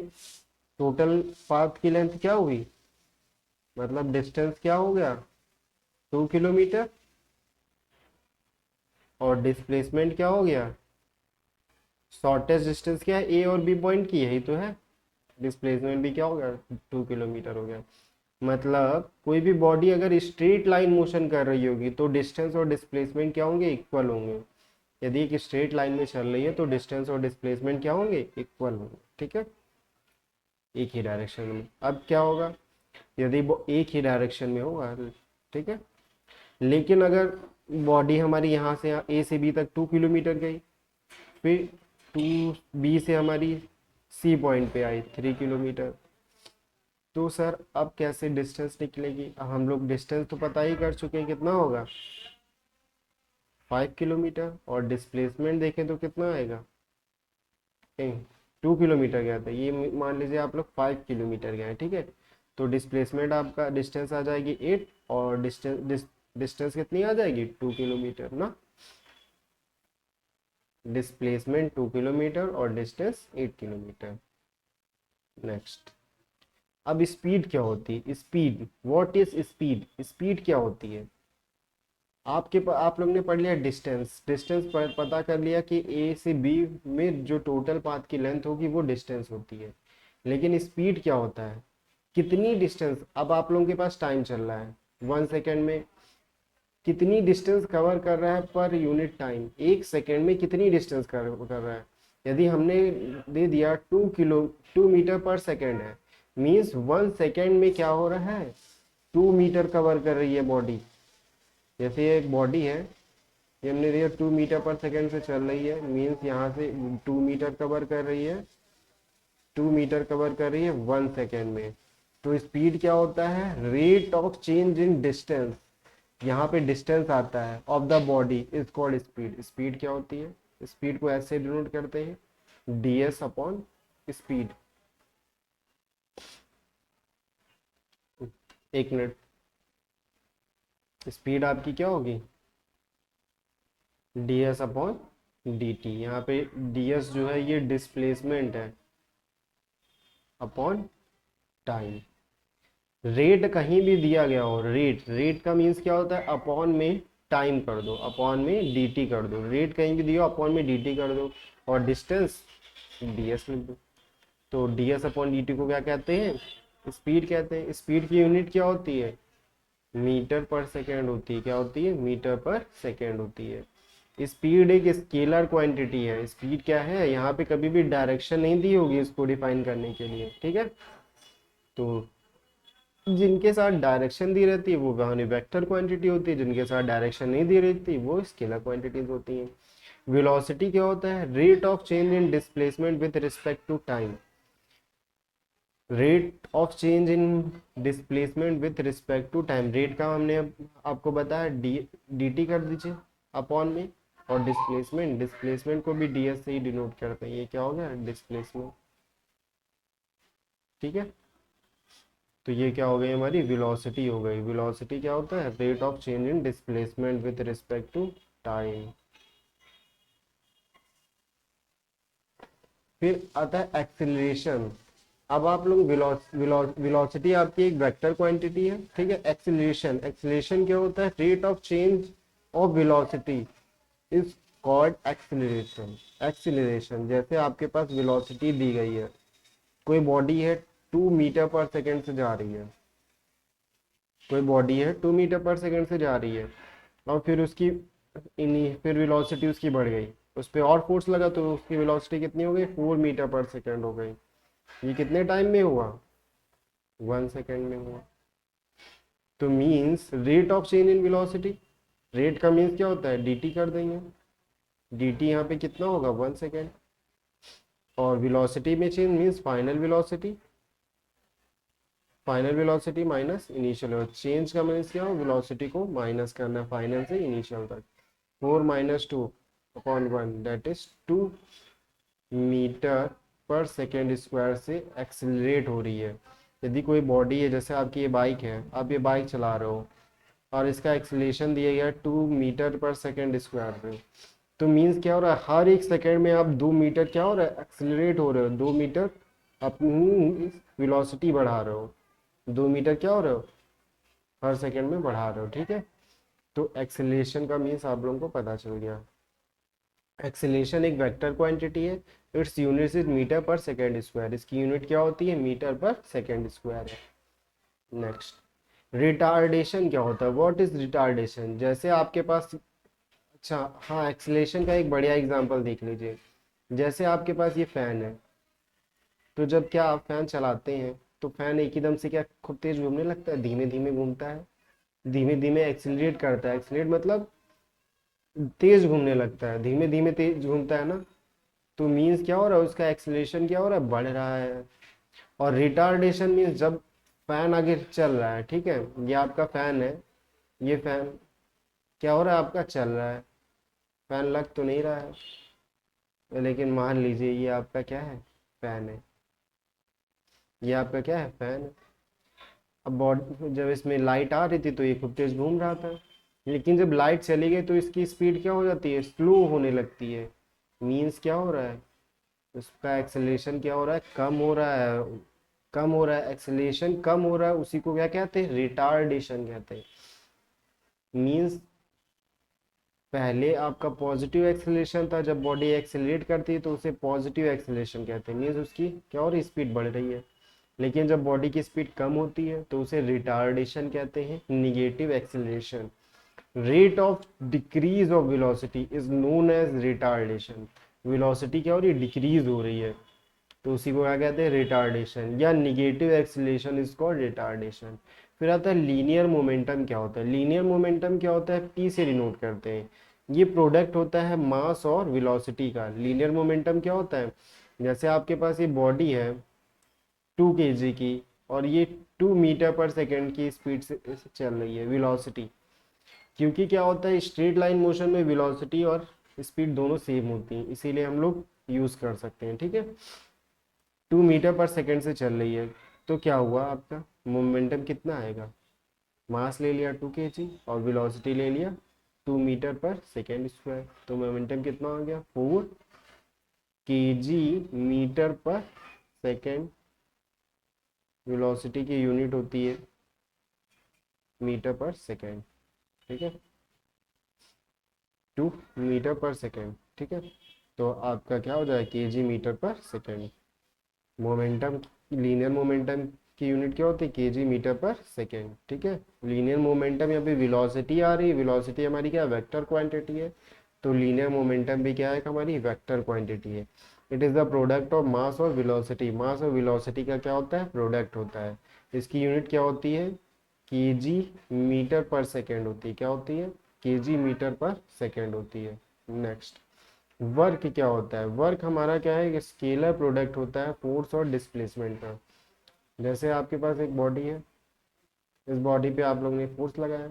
S1: टोटल पाथ की लेंथ क्या हुई, मतलब डिस्टेंस क्या हो गया? 2 किलोमीटर। और डिस्प्लेसमेंट क्या हो गया? शॉर्टेस्ट डिस्टेंस क्या है? ए और बी पॉइंट की, यही तो है। डिस्प्लेसमेंट भी क्या हो गया? 2 किलोमीटर हो गया। मतलब कोई भी बॉडी अगर स्ट्रेट लाइन मोशन कर रही होगी तो डिस्टेंस और डिस्प्लेसमेंट क्या होंगे? इक्वल होंगे। यदि एक स्ट्रेट लाइन में चल रही है तो डिस्टेंस और डिस्प्लेसमेंट क्या होंगे? इक्वल होंगे, ठीक है, एक ही डायरेक्शन में। अब क्या होगा यदि वो एक ही डायरेक्शन में होगा, ठीक है, लेकिन अगर बॉडी हमारी यहाँ से ए से बी तक 2 किलोमीटर गई, फिर 2 बी से हमारी सी पॉइंट पे आई 3 किलोमीटर, तो सर अब कैसे डिस्टेंस निकलेगी? अब हम लोग डिस्टेंस तो पता ही कर चुके हैं, कितना होगा? 5 किलोमीटर। और डिस्प्लेसमेंट देखें तो कितना आएगा? 2 किलोमीटर गया था, ये मान लीजिए आप लोग 5 किलोमीटर गए, ठीक है, तो डिस्प्लेसमेंट आपका डिस्टेंस आ जाएगी 8, और डिस्टेंस डिस्टेंस कितनी आ जाएगी? 2 किलोमीटर ना। डिस्प्लेसमेंट 2 किलोमीटर और डिस्टेंस 8 किलोमीटर। नेक्स्ट, अब स्पीड क्या होती है? Speed, what is speed? Speed क्या होती है? आप लोग ने पढ़ लिया डिस्टेंस, पता कर लिया कि ए से बी में जो टोटल पाथ की लेंथ होगी वो डिस्टेंस होती है। लेकिन स्पीड क्या होता है? कितनी डिस्टेंस, अब आप लोगों के पास टाइम चल रहा है 1 सेकेंड में कितनी डिस्टेंस कवर कर रहा है पर यूनिट टाइम, 1 सेकेंड में कितनी डिस्टेंस कर रहा है। यदि हमने दे दिया 2 मीटर पर सेकेंड है, मीन्स 1 सेकेंड में क्या हो रहा है, 2 मीटर कवर कर रही है बॉडी। जैसे ये एक बॉडी है, ये हमने दिया 2 मीटर पर सेकेंड से चल रही है, मीन्स यहाँ से 2 मीटर कवर कर रही है, 2 मीटर कवर कर रही है 1 सेकेंड में। तो स्पीड क्या होता है? Rate of change in distance, यहाँ पे डिस्टेंस आता है of the body is called speed. Speed क्या होती है? स्पीड को ऐसे डिनोट करते हैं, ds upon speed. 1 minute, speed आपकी क्या होगी? ds upon dt। यहाँ पे ds जो है ये डिस्प्लेसमेंट है अपॉन टाइम। रेट कहीं भी दिया गया हो, रेट का मीन्स क्या होता है? अपॉन में टाइम कर दो, अपॉन में dt कर दो। रेट कहीं भी दिया अपॉन में dt कर दो, और डिस्टेंस ds लिख दो। तो ds अपॉन dt को क्या कहते हैं? स्पीड कहते हैं। स्पीड की यूनिट क्या होती है? मीटर पर सेकेंड होती है। क्या होती है? मीटर पर सेकेंड होती है। स्पीड एक स्केलर क्वांटिटी है। स्पीड क्या है? यहाँ पे कभी भी डायरेक्शन नहीं दी होगी इसको डिफाइन करने के लिए, ठीक है। तो जिनके साथ डायरेक्शन दी रहती है वो वहां वेक्टर क्वांटिटी होती है, जिनके साथ डायरेक्शन नहीं दी रहती वो स्केलर क्वांटिटीज होती हैं। वेलोसिटी क्या होता है? Rate of change in displacement with respect to time. Rate of change in displacement with respect to time. Rate का हमने आपको बताया डी टी कर दीजिए अपॉन में, और डिस्प्लेसमेंट को भी ds से ही डिनोट करते हैं। ये क्या हो गया? डिस्प्लेसमेंट, ठीक है। तो ये क्या हो गई? हमारी वेलोसिटी हो गई। वेलोसिटी क्या होता है? Rate of change in displacement with respect to time. फिर आता है एक्सीलरेशन। अब आप लोग वेलोसिटी आपकी एक वेक्टर क्वांटिटी है, ठीक है। एक्सीलरेशन क्या होता है? Rate of change of velocity is called acceleration. Acceleration, जैसे आपके पास वेलोसिटी दी गई है, कोई बॉडी है 2 मीटर पर सेकेंड से जा रही है, कोई बॉडी है 2 मीटर पर सेकेंड से जा रही है, और फिर उसकी फिर वेलोसिटी उसकी बढ़ गई, उस पर और फोर्स लगा तो उसकी वेलोसिटी कितनी हो गई? 4 मीटर पर सेकेंड हो गई। ये कितने टाइम में हुआ? 1 सेकेंड में हुआ। तो means rate of change in velocity, rate का मीन्स क्या होता है? dt कर देंगे। dt यहाँ पे कितना होगा? 1 सेकेंड। और वेलोसिटी में change means final velocity minus initial. Change का मीन्स क्या हो? वेलोसिटी को माइनस करना फाइनल से इनिशियल तक। 4 - 2/1 दैट इज 2 मीटर पर सेकेंड स्क्वायर से एक्सिलरेट हो रही है। यदि कोई बॉडी है, जैसे आपकी ये बाइक है, आप ये बाइक चला रहे हो और इसका एक्सिलेशन दिया गया 2 मीटर पर सेकेंड स्क्वायर पे, तो मीन्स क्या हो रहा है? हर 1 सेकेंड में आप 2 मीटर क्या हो रहा है? एक्सिलरेट हो रहे हो, 2 मीटर अपनी वेलोसिटी बढ़ा रहे हो, 2 मीटर क्या हो रहे हो? हर सेकेंड में बढ़ा रहे हो, ठीक है। तो एक्सिलेशन का मीन्स आप लोगों को पता चल गया। एक्सिलेशन एक वेक्टर क्वांटिटी है, इट्स यूनिट इज मीटर पर सेकेंड स्क्वायर। इसकी यूनिट क्या होती है? मीटर पर सेकेंड स्क्वायर है। नेक्स्ट, रिटार्डेशन क्या होता है? What is retardation? जैसे आपके पास, अच्छा हाँ, एक्सिलेशन का एक बढ़िया एग्जांपल देख लीजिए। जैसे आपके पास ये फैन है, तो जब क्या आप फैन चलाते हैं तो फैन एक ही दम से क्या खूब तेज घूमने लगता है? धीमे धीमे घूमता है, धीमे धीमे एक्सिलरेट करता है। एक्सिलरेट मतलब तेज घूमने लगता है, धीमे धीमे तेज घूमता है ना। तो मीन्स क्या हो रहा है? उसका एक्सिलेशन क्या हो रहा है? बढ़ रहा है। और रिटार्डेशन मीन्स जब फैन आगे चल रहा है, ठीक है, ये आपका फैन है, ये फैन क्या हो रहा है? आपका चल रहा है, फैन लग तो नहीं रहा है, लेकिन मान लीजिए ये आपका क्या है? फैन है। ये आपका क्या है? फैन है। अब बॉडी जब इसमें लाइट आ रही थी तो ये खूब तेज घूम रहा था, लेकिन जब लाइट चली गई तो इसकी स्पीड क्या हो जाती है? स्लो होने लगती है। मीन्स क्या हो रहा है? उसका एक्सेलरेशन क्या हो रहा है? कम हो रहा है। कम हो रहा है, एक्सेलरेशन कम हो रहा है, उसी को क्या कहते हैं, रिटार्डेशन कहते हैं। मींस पहले आपका पॉजिटिव एक्सेलरेशन था, जब बॉडी एक्सेलरेट करती है तो उसे पॉजिटिव एक्सेलरेशन कहते हैं, मींस उसकी क्या और स्पीड बढ़ रही है। लेकिन जब बॉडी की स्पीड कम होती है तो उसे रिटार्डेशन कहते हैं, negative acceleration. Rate of decrease of velocity is known as retardation. Velocity क्या हो रही है, डिक्रीज हो रही है, तो उसी को क्या कहते हैं, रिटार्डेशन, या negative acceleration is called retardation. फिर आता है लीनियर मोमेंटम। क्या होता है लीनियर मोमेंटम, क्या होता है, टी से डिनोट करते हैं। ये प्रोडक्ट होता है मास और वेलोसिटी का। लीनियर मोमेंटम क्या होता है, जैसे आपके पास ये बॉडी है 2 kg की, और ये 2 मीटर पर सेकेंड की स्पीड से चल रही है, वेलोसिटी। क्योंकि क्या होता है, स्ट्रेट लाइन मोशन में वेलोसिटी और स्पीड दोनों सेम होती हैं, इसीलिए हम लोग यूज कर सकते हैं, ठीक है। 2 मीटर पर सेकेंड से चल रही है, तो क्या हुआ, आपका मोमेंटम कितना आएगा, मास ले लिया 2 kg और वेलोसिटी ले लिया 2 मीटर पर सेकेंड स्क्वायर, तो मोमेंटम कितना हो गया, 4 kg मीटर पर सेकेंड। वेलोसिटी की यूनिट होती है मीटर पर सेकेंड, ठीक है, 2 मीटर पर सेकेंड, ठीक है। तो आपका क्या हो जाएगा, kg मीटर पर सेकेंड। मोमेंटम, लीनियर मोमेंटम की यूनिट क्या होती है, kg मीटर पर सेकेंड, ठीक है। लीनियर मोमेंटम, यहाँ पे वेलोसिटी आ रही है, वेलोसिटी हमारी क्या वेक्टर क्वांटिटी है, तो लीनियर मोमेंटम भी क्या है, हमारी वेक्टर क्वांटिटी है। It is the product of mass और वेलोसिटी। मास और वेलोसिटी का क्या होता है, प्रोडक्ट होता है। इसकी यूनिट क्या होती है, kg मीटर पर सेकेंड होती है, क्या होती है, kg मीटर पर सेकेंड होती है। नेक्स्ट, वर्क क्या होता है, वर्क हमारा क्या है, एक स्केलर प्रोडक्ट होता है फोर्स और डिस्प्लेसमेंट का। जैसे आपके पास एक बॉडी है, इस बॉडी पे आप लोग ने फोर्स लगाया,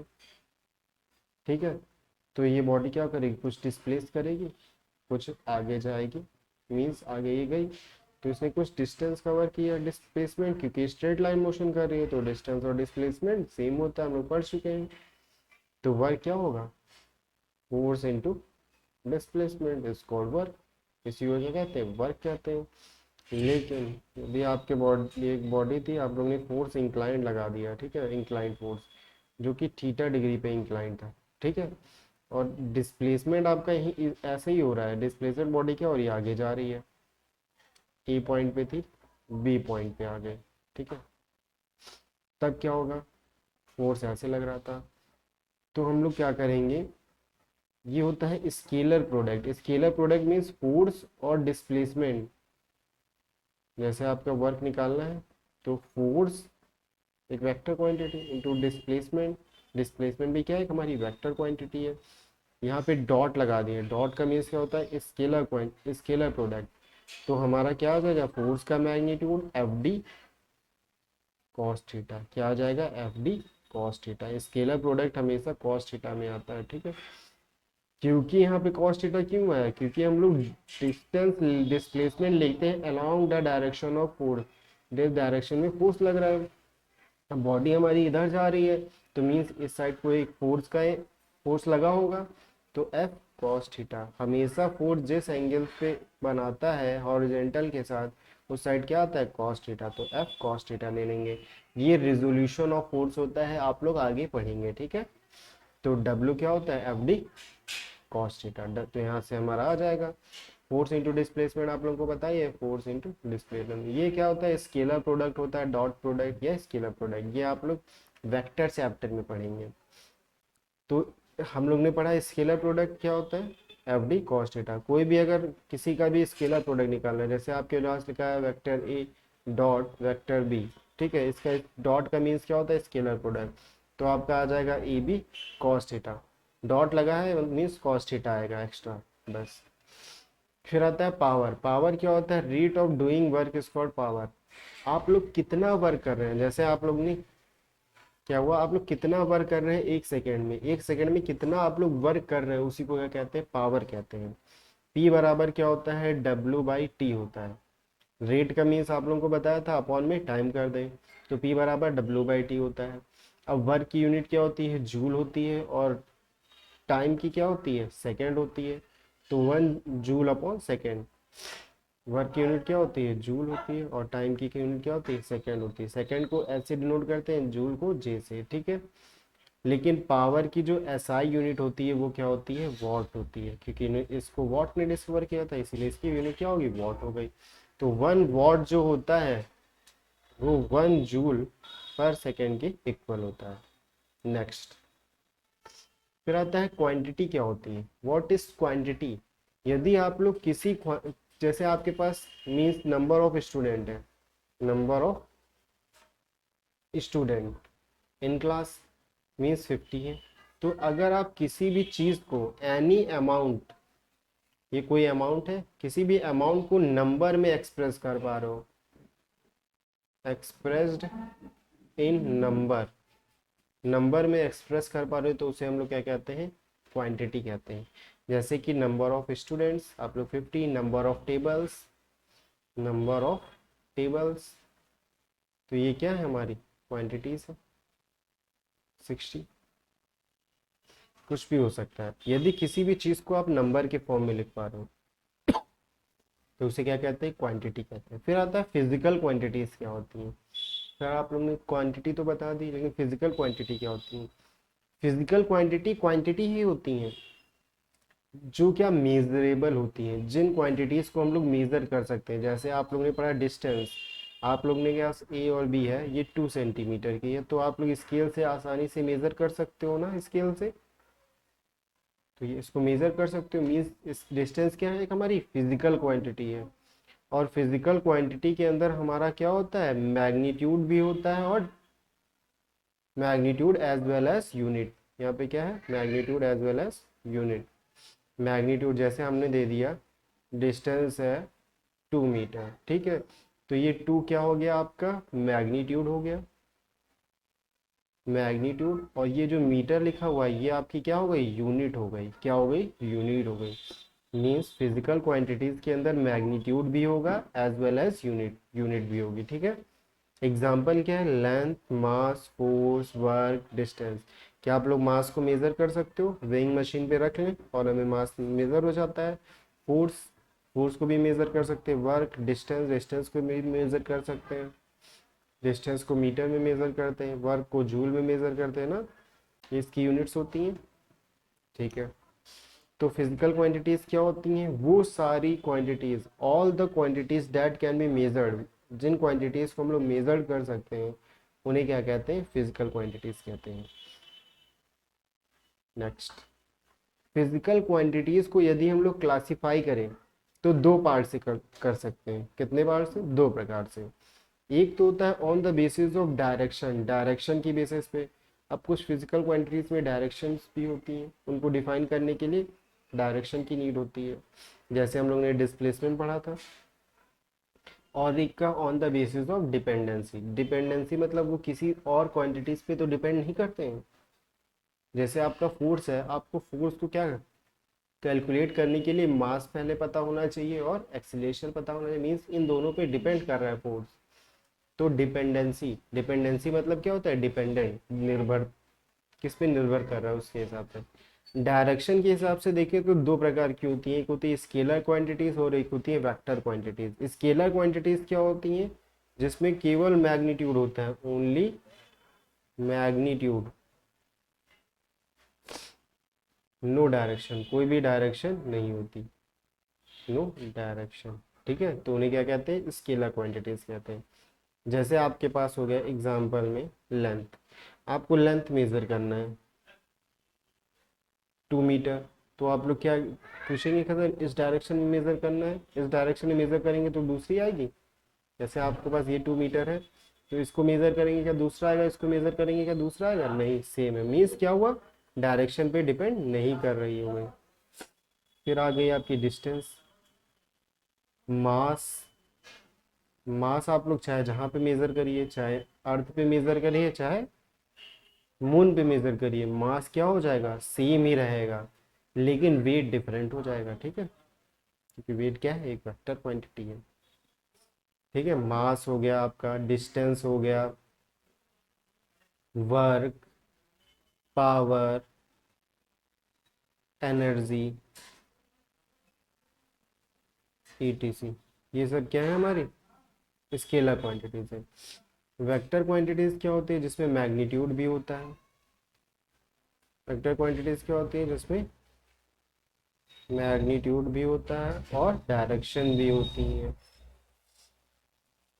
S1: ठीक है, तो ये बॉडी क्या करेगी, कुछ डिस्प्लेस करेगी, कुछ आगे जाएगी, मीन्स आगे ये गई, तो इसने कुछ डिस्टेंस कवर किया, डिस्प्लेसमेंट, क्योंकि स्ट्रेट लाइन मोशन कर रही है तो डिस्टेंस और डिस्प्लेसमेंट सेम होता है, हम लोग पढ़ चुके हैं। तो वर्क क्या होगा, force into displacement is called work. इसी को क्या कहते हैं, वर्क कहते हैं। लेकिन यदि आपके बॉडी, एक बॉडी थी, आप लोगों ने फोर्स इंक्लाइन लगा दिया, ठीक है, इंक्लाइन फोर्स, जो कि θ डिग्री पे इंक्लाइन था, ठीक है, और डिस्प्लेसमेंट आपका यही ऐसे ही हो रहा है, डिस्प्लेसमेंट बॉडी क्या हो रही है, आगे जा रही है, ए पॉइंट पे थी, बी पॉइंट पे आ गए, ठीक है, तब क्या होगा, फोर्स ऐसे लग रहा था। तो हम लोग क्या करेंगे, ये होता है scalar product. Scalar product means force और डिस्प्लेसमेंट। जैसे आपका वर्क निकालना है, तो फोर्स एक vector quantity into displacement, displacement भी क्या है, हमारी वेक्टर क्वांटिटी है। यहाँ पे डॉट लगा दिए, डॉट का मीन्स क्या होता है, स्केलर प्रोडक्ट। तो हमारा क्या हो जाएगा, फोर्स का magnitude F D cos theta, क्या आ जाएगा, F D cos theta. Scalar product हमेशा कॉस थीटा में आता है, ठीक है। क्योंकि यहाँ पे कॉस थीटा क्यों है, क्योंकि हम लोग डिस्टेंस डिस्प्लेसमेंट लेते हैं along the direction of force, जिस डायरेक्शन में फोर्स लग रहा है। अब बॉडी हमारी इधर जा रही है, तो मीन्स इस साइड को एक फोर्स लगा होगा, तो एफ कॉस थीटा। हमेशा फोर्स जिस एंगल पे बनाता है हॉरिजेंटल के साथ, उस साइड क्या आता है, कॉस थीटा, तो एफ कॉस थीटा ले लेंगे। ये रिजोल्यूशन ऑफ फोर्स होता है, आप लोग आगे पढ़ेंगे, ठीक है। तो डब्ल्यू क्या होता है, एफ डी कॉस थीटा। तो यहाँ से हमारा आ जाएगा फोर्स इंटू डिस्प्लेसमेंट, आप लोगों को बताइए, फोर्स इंटू डिस्प्लेसमेंट। ये क्या होता है, स्केलर प्रोडक्ट होता है, डॉट प्रोडक्ट या स्केलर प्रोडक्ट, ये आप लोग वेक्टर चैप्टर में पढ़ेंगे। तो हम लोग ने पढ़ा स्केलर प्रोडक्ट क्या होता है, एफ डी कॉस थीटा। कोई भी अगर किसी का भी स्केलर प्रोडक्ट निकालना है, जैसे आपके पास लिखा है vector A dot vector B, ठीक है, इसका डॉट का मीन्स क्या होता है, स्केलर प्रोडक्ट, तो आपका आ जाएगा A B cos theta. Dot लगा है मीन्स कॉस थीटा आएगा एक्स्ट्रा, बस। फिर आता है पावर। पावर क्या होता है, rate of doing work is called power. आप लोग कितना वर्क कर रहे हैं, जैसे आप लोग ने क्या हुआ, आप लोग कितना वर्क कर रहे हैं एक सेकेंड में, एक सेकेंड में कितना आप लोग वर्क कर रहे हैं, उसी को क्या कहते हैं, पावर कहते हैं। पी बराबर क्या होता है, डब्ल्यू बाई टी होता है। रेट का मीन्स आप लोगों को बताया था, अपॉन में टाइम कर दें, तो पी बराबर डब्ल्यू बाई टी होता है। अब वर्क की यूनिट क्या होती है, जूल होती है, और टाइम की क्या होती है, सेकेंड होती है, तो 1 जूल अपॉन सेकेंड। वर्क की यूनिट क्या होती है, जूल होती है, और टाइम की यूनिट क्या होती है, सेकंड होती है। सेकंड को एस से डिनोट करते हैं, जूल को जे से, ठीक है। लेकिन पावर की जो एसआई यूनिट होती है वो क्या होती है, वॉट होती है, क्योंकि इसको वॉट ने डिस्कवर किया था, इसीलिए इसकी यूनिट क्या होगी, वॉट हो गई। तो 1 वॉट जो होता है वो 1 जूल पर सेकेंड के इक्वल होता है। नेक्स्ट, फिर आता है क्वांटिटी क्या होती है, व्हाट इज क्वांटिटी। यदि आप लोग जैसे आपके पास मीन्स नंबर ऑफ स्टूडेंट है, number of student in class means 50 है। तो अगर आप किसी भी चीज़ को एनी अमाउंट, ये कोई अमाउंट है, किसी भी अमाउंट को नंबर में एक्सप्रेस कर पा रहे हो, एक्सप्रेस्ड इन नंबर, नंबर में एक्सप्रेस कर पा रहे हो, तो उसे हम लोग क्या कहते हैं, क्वांटिटी कहते हैं। जैसे कि नंबर ऑफ स्टूडेंट्स आप लोग 50, number of tables, number of tables, तो ये क्या है, हमारी क्वांटिटीज है। 60, कुछ भी हो सकता है। यदि किसी भी चीज़ को आप नंबर के फॉर्म में लिख पा रहे हो तो उसे क्या कहते हैं, क्वांटिटी कहते हैं। फिर आता है फिजिकल क्वांटिटीज क्या होती हैं। फिर आप लोगों ने क्वांटिटी तो बता दी, लेकिन फिजिकल क्वांटिटी क्या होती है। फिजिकल क्वांटिटी क्वांटिटी ही होती हैं जो क्या मेजरेबल होती हैं, जिन क्वांटिटीज़ को हम लोग मेज़र कर सकते हैं। जैसे आप लोगों ने पढ़ा डिस्टेंस, आप लोग ने क्या, ए और बी है, ये 2 सेंटीमीटर की है, तो आप लोग स्केल से आसानी से मेज़र कर सकते हो ना, स्केल से। तो ये इसको मेज़र कर सकते हो, मीन्स इस डिस्टेंस क्या है, एक हमारी फिजिकल क्वांटिटी है। और फिजिकल क्वांटिटी के अंदर हमारा क्या होता है, मैग्नीट्यूड भी होता है, और magnitude as well as unit. यहाँ पे क्या है, magnitude as well as unit. Magnitude जैसे हमने दे दिया, डिस्टेंस है 2 मीटर, ठीक है। तो ये 2 क्या हो गया, आपका मैग्नीट्यूड हो गया, मैग्नीट्यूड। और ये जो मीटर लिखा हुआ है ये आपकी क्या हो गई, यूनिट हो गई, क्या हो गई, यूनिट हो गई। मीन्स फिजिकल क्वांटिटीज के अंदर मैग्नीट्यूड भी होगा as well as unit, unit भी होगी, ठीक है। एग्जाम्पल क्या है, length, mass, force, work, distance. क्या आप लोग मास को मेज़र कर सकते हो, वेइंग मशीन पे रख लें और हमें मास मेज़र हो जाता है। फोर्स, फोर्स को भी मेज़र कर सकते हैं। वर्क, डिस्टेंस, डिस्टेंस को भी मेज़र कर सकते हैं, डिस्टेंस को मीटर में मेज़र करते हैं, वर्क को जूल में मेज़र करते हैं ना, ये इसकी यूनिट्स होती हैं, ठीक है। तो फिजिकल क्वांटिटीज क्या होती हैं, वो सारी quantities, all the quantities that can be measured, जिन क्वांटिटीज को हम लोग मेजर कर सकते हैं उन्हें क्या कहते हैं, फिजिकल क्वांटिटीज कहते हैं। नेक्स्ट, फिजिकल क्वांटिटीज को यदि हम लोग क्लासिफाई करें तो 2 पार्ट से कर सकते हैं। कितने पार्ट से, 2 प्रकार से। एक तो होता है on the basis of direction, direction की बेसिस पे। अब कुछ फिजिकल क्वांटिटीज में डायरेक्शंस भी होती हैं, उनको डिफाइन करने के लिए डायरेक्शन की नीड होती है। जैसे हम लोग ने डिस्प्लेसमेंट पढ़ा था। और एक का on the basis of dependency, dependency मतलब वो किसी और क्वांटिटीज पे तो डिपेंड नहीं करते हैं। जैसे आपका फोर्स है, आपको फोर्स को क्या कैलकुलेट करने के लिए मास पहले पता होना चाहिए और एक्सीलरेशन पता होना चाहिए, मीन्स इन दोनों पे डिपेंड कर रहा है फोर्स। तो डिपेंडेंसी, डिपेंडेंसी मतलब क्या होता है, डिपेंडेंट, निर्भर, किस पे निर्भर कर रहा है उसके हिसाब से। डायरेक्शन के हिसाब से देखें तो 2 प्रकार की होती हैं, एक होती है स्केलर क्वांटिटीज और एक होती है वेक्टर क्वांटिटीज। स्केलर क्वांटिटीज क्या होती हैं, जिसमें केवल मैग्नीट्यूड होता है, ओनली मैग्नीट्यूड, नो डायरेक्शन, कोई भी डायरेक्शन नहीं होती, नो डायरेक्शन, ठीक है। तो उन्हें क्या कहते हैं, स्केलर क्वांटिटीज कहते हैं। जैसे आपके पास हो गया एग्जांपल में लेंथ, आपको लेंथ मेजर करना है 2 मीटर। तो आप लोग क्या पूछेंगे, अगर इस डायरेक्शन में मेजर करना है, इस डायरेक्शन में मेजर करेंगे तो दूसरी आएगी। जैसे आपके पास ये 2 मीटर है, तो इसको मेजर करेंगे क्या दूसरा आएगा, इसको मेजर करेंगे क्या दूसरा आएगा, नहीं, सेम है। मीन्स क्या हुआ, डायरेक्शन पे डिपेंड नहीं कर रही हुए। फिर आ गई आपकी डिस्टेंस, मास। मास आप लोग चाहे जहाँ पे मेजर करिए, चाहे अर्थ पे मेजर करिए, चाहे मून पे मेजर करिए, मास क्या हो जाएगा, सेम ही रहेगा, लेकिन वेट डिफरेंट हो जाएगा, ठीक है। क्योंकि वेट क्या है, एक वेक्टर क्वांटिटी है, ठीक है। मास हो गया आपका, डिस्टेंस हो गया, वर्क, पावर, एनर्जी, ईटीसी, ये सब क्या है हमारी स्केलर क्वांटिटीज है। वेक्टर क्वांटिटीज क्या होती है, जिसमें मैग्नीट्यूड भी होता है। वेक्टर क्वांटिटीज क्या होती है, जिसमें मैग्नीट्यूड भी होता है और डायरेक्शन भी होती है।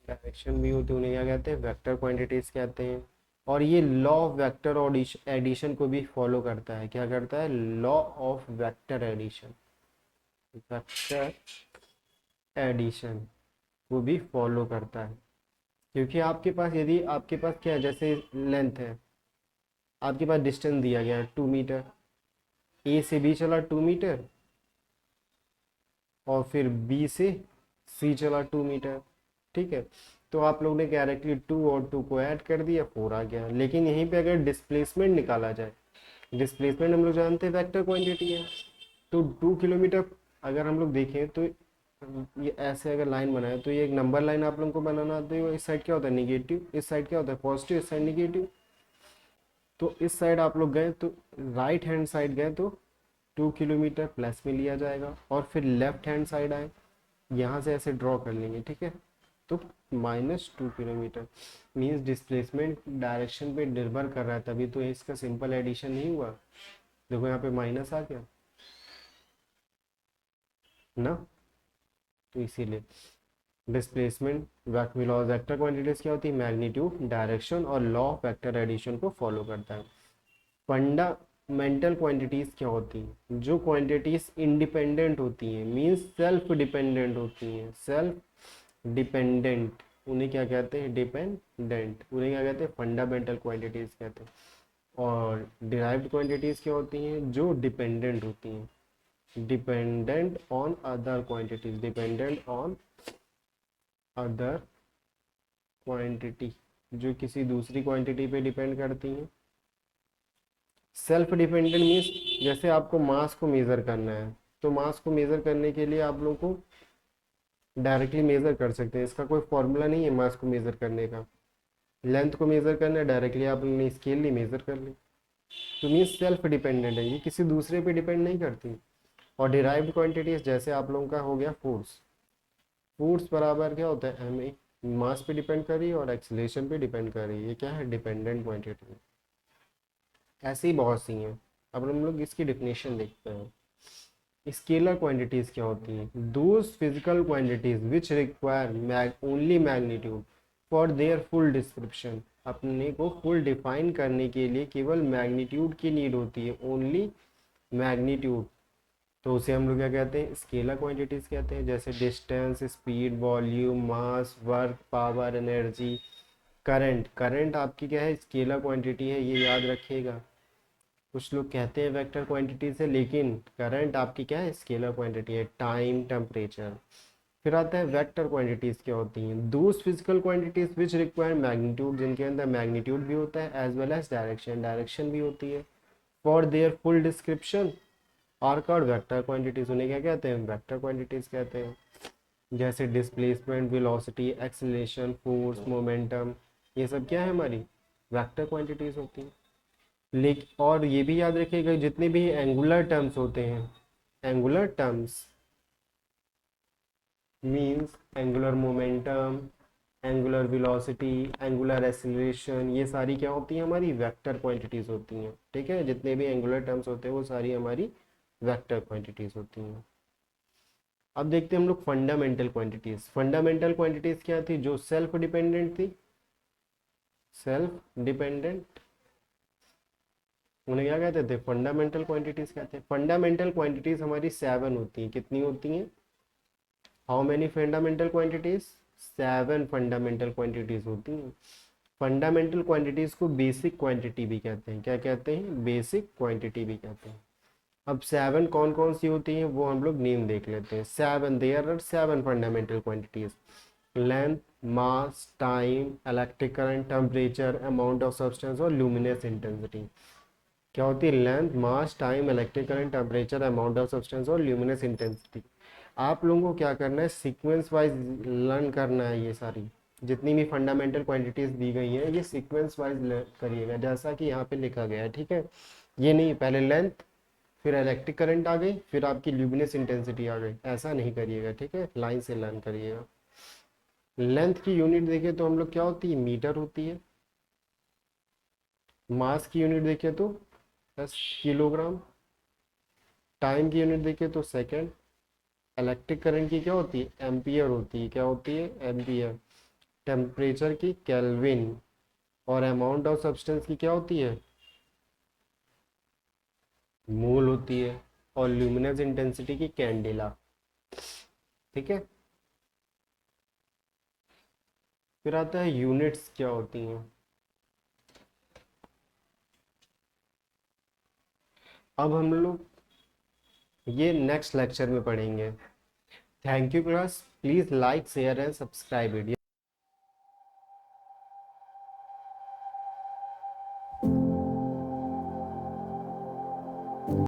S1: डायरेक्शन भी होती है, उन्हें क्या कहते हैं, वेक्टर क्वांटिटीज कहते हैं। और ये लॉ ऑफ वेक्टर और एडिशन को भी फॉलो करता है। क्या करता है, law of vector addition, vector addition को भी फॉलो करता है। क्योंकि आपके पास, यदि आपके पास क्या है, जैसे लेंथ है, आपके पास डिस्टेंस दिया गया है 2 मीटर, ए से बी चला 2 मीटर, और फिर बी से सी चला 2 मीटर, ठीक है। तो आप लोग ने डायरेक्टली 2 और 2 को ऐड कर दिया, 4 आ गया। लेकिन यहीं पे अगर डिस्प्लेसमेंट निकाला जाए, डिस्प्लेसमेंट हम लोग जानते हैं वेक्टर क्वांटिटी है, तो 2 किलोमीटर अगर हम लोग देखें तो ये ऐसे अगर लाइन बनाए तो ये एक नंबर लाइन आप लोगों को बनाना आता है। इस साइड क्या होता है निगेटिव, इस साइड क्या होता है पॉजिटिव, इस साइड निगेटिव। तो इस साइड आप लोग गए तो राइट हैंड साइड गए तो 2 किलोमीटर प्लस में लिया जाएगा, और फिर लेफ्ट हैंड साइड आए, यहाँ से ऐसे ड्रॉ कर लेंगे, ठीक है। तो -2 किलोमीटर मीन्स डिस्प्लेसमेंट डायरेक्शन पे निर्भर कर रहा है, तभी तो इसका सिंपल एडिशन नहीं हुआ। देखो यहाँ पे माइनस आ गया ना, तो इसीलिए डिस्प्लेसमेंट वेक्टर क्वांटिटीज क्या होती है, मैग्नीट्यूड, डायरेक्शन और लॉ ऑफ वेक्टर एडिशन को फॉलो करता है। फंडामेंटल क्वांटिटीज क्या होती हैं, जो क्वांटिटीज इंडिपेंडेंट होती हैं, मींस सेल्फ डिपेंडेंट होती हैं, सेल्फ डिपेंडेंट, उन्हें क्या कहते हैं, डिपेंडेंट, उन्हें क्या कहते हैं, फंडामेंटल क्वांटिटीज कहते हैं। और डिराइव्ड क्वांटिटीज क्या होती हैं, जो डिपेंडेंट होती हैं, dependent on other quantities, dependent on other quantity, जो किसी दूसरी क्वांटिटी पे डिपेंड करती हैं। सेल्फ डिपेंडेंट मीन्स जैसे आपको मास को मेज़र करना है, तो मास को मेज़र करने के लिए आप लोग को डायरेक्टली मेज़र कर सकते हैं, इसका कोई फॉर्मूला नहीं है मास को मेज़र करने का। लेंथ को मेज़र करना है, डायरेक्टली आपने स्केल ली, मेज़र कर ली, तो मीन्स सेल्फ डिपेंडेंट है, ये किसी दूसरे पे डिपेंड नहीं करती। और डिराइव्ड क्वांटिटीज जैसे आप लोगों का हो गया फोर्स, फोर्स बराबर क्या होता है, एम ए, मास पे डिपेंड कर रही है और एक्सीलरेशन पे डिपेंड कर रही है, ये क्या है, डिपेंडेंट क्वांटिटी। ऐसी ही बहुत सी हैं। अब हम लोग इसकी डेफिनेशन देखते हैं। स्केलर क्वांटिटीज क्या होती हैं, those physical quantities which require only magnitude for their full description, अपने को फुल डिफाइन करने के लिए केवल मैग्नीट्यूड की नीड होती है, ओनली मैग्नीट्यूड। तो उसे हम लोग क्या कहते हैं, स्केलर क्वांटिटीज कहते हैं। जैसे distance, speed, volume, mass, work, power, energy, current. Current आपकी क्या है, स्केलर क्वांटिटी है, ये याद रखिएगा। कुछ लोग कहते हैं वेक्टर क्वांटिटी से, लेकिन करंट आपकी क्या है, स्केलर क्वांटिटी है। Time, temperature. फिर आता है वेक्टर क्वांटिटीज क्या होती हैं, those physical quantities which require magnitude, जिनके अंदर मैग्नीट्यूड भी होता है as well as direction, direction भी होती है। For their full description are called vector quantities, उन्हें क्या कहते हैं, वेक्टर क्वांटिटीज कहते हैं। जैसे displacement, velocity, acceleration, force, momentum, ये सब क्या है, हमारी वेक्टर क्वांटिटीज होती हैं। लेकिन और ये भी याद रखिएगा, जितने भी एंगुलर टर्म्स होते हैं, angular terms means angular momentum, angular velocity, angular acceleration, ये सारी क्या होती हैं, हमारी वेक्टर क्वांटिटीज होती हैं, ठीक है। जितने भी एंगुलर टर्म्स होते हैं वो सारी हमारी वेक्टर क्वांटिटीज होती हैं। अब देखते हैं हम लोग फंडामेंटल क्वांटिटीज। फंडामेंटल क्वांटिटीज क्या थी, जो सेल्फ डिपेंडेंट थी, सेल्फ डिपेंडेंट, उन्हें क्या कहते थे, फंडामेंटल क्वांटिटीज कहते हैं। फंडामेंटल क्वांटिटीज हमारी 7 होती हैं, कितनी होती हैं, how many fundamental quantities, 7 fundamental quantities होती हैं। फंडामेंटल क्वांटिटीज को बेसिक क्वांटिटी भी कहते हैं, क्या कहते हैं, बेसिक क्वांटिटी भी कहते हैं। अब 7 कौन कौन सी होती हैं वो हम लोग नेम देख लेते हैं। 7, there are 7 fundamental quantities, length, mass, time, electric current, temperature, amount of substance और ल्यूमिनेस इंटेंसिटी। क्या होती है, length, mass, time, electric current, temperature, amount of substance और ल्यूमिनेस इंटेंसिटी। आप लोगों को क्या करना है, सीक्वेंस वाइज लर्न करना है। ये सारी जितनी भी फंडामेंटल क्वांटिटीज दी गई हैं ये सीक्वेंस वाइज करिएगा, जैसा कि यहाँ पे लिखा गया है, ठीक है। ये नहीं पहले लेंथ, फिर इलेक्ट्रिक करंट आ गई, फिर आपकी ल्यूमिनस इंटेंसिटी आ गई। ऐसा नहीं करिएगा, ठीक है, लाइन से लर्न करिएगा। लेंथ की यूनिट देखें तो हम लोग क्या होती है, मीटर होती है। मास की यूनिट देखें तो बस किलोग्राम। टाइम की यूनिट देखें तो सेकेंड। इलेक्ट्रिक करंट की क्या होती है, एम्पियर होती है। क्या होती है, एम्पियर। टेम्परेचर की केल्विन। और अमाउंट ऑफ सब्सटेंस की क्या होती है, मोल होती है। और ल्यूमिनस इंटेंसिटी की कैंडेला। ठीक है। फिर आता है यूनिट्स क्या होती हैं। अब हम लोग ये नेक्स्ट लेक्चर में पढ़ेंगे। Thank you class, please like share and subscribe video.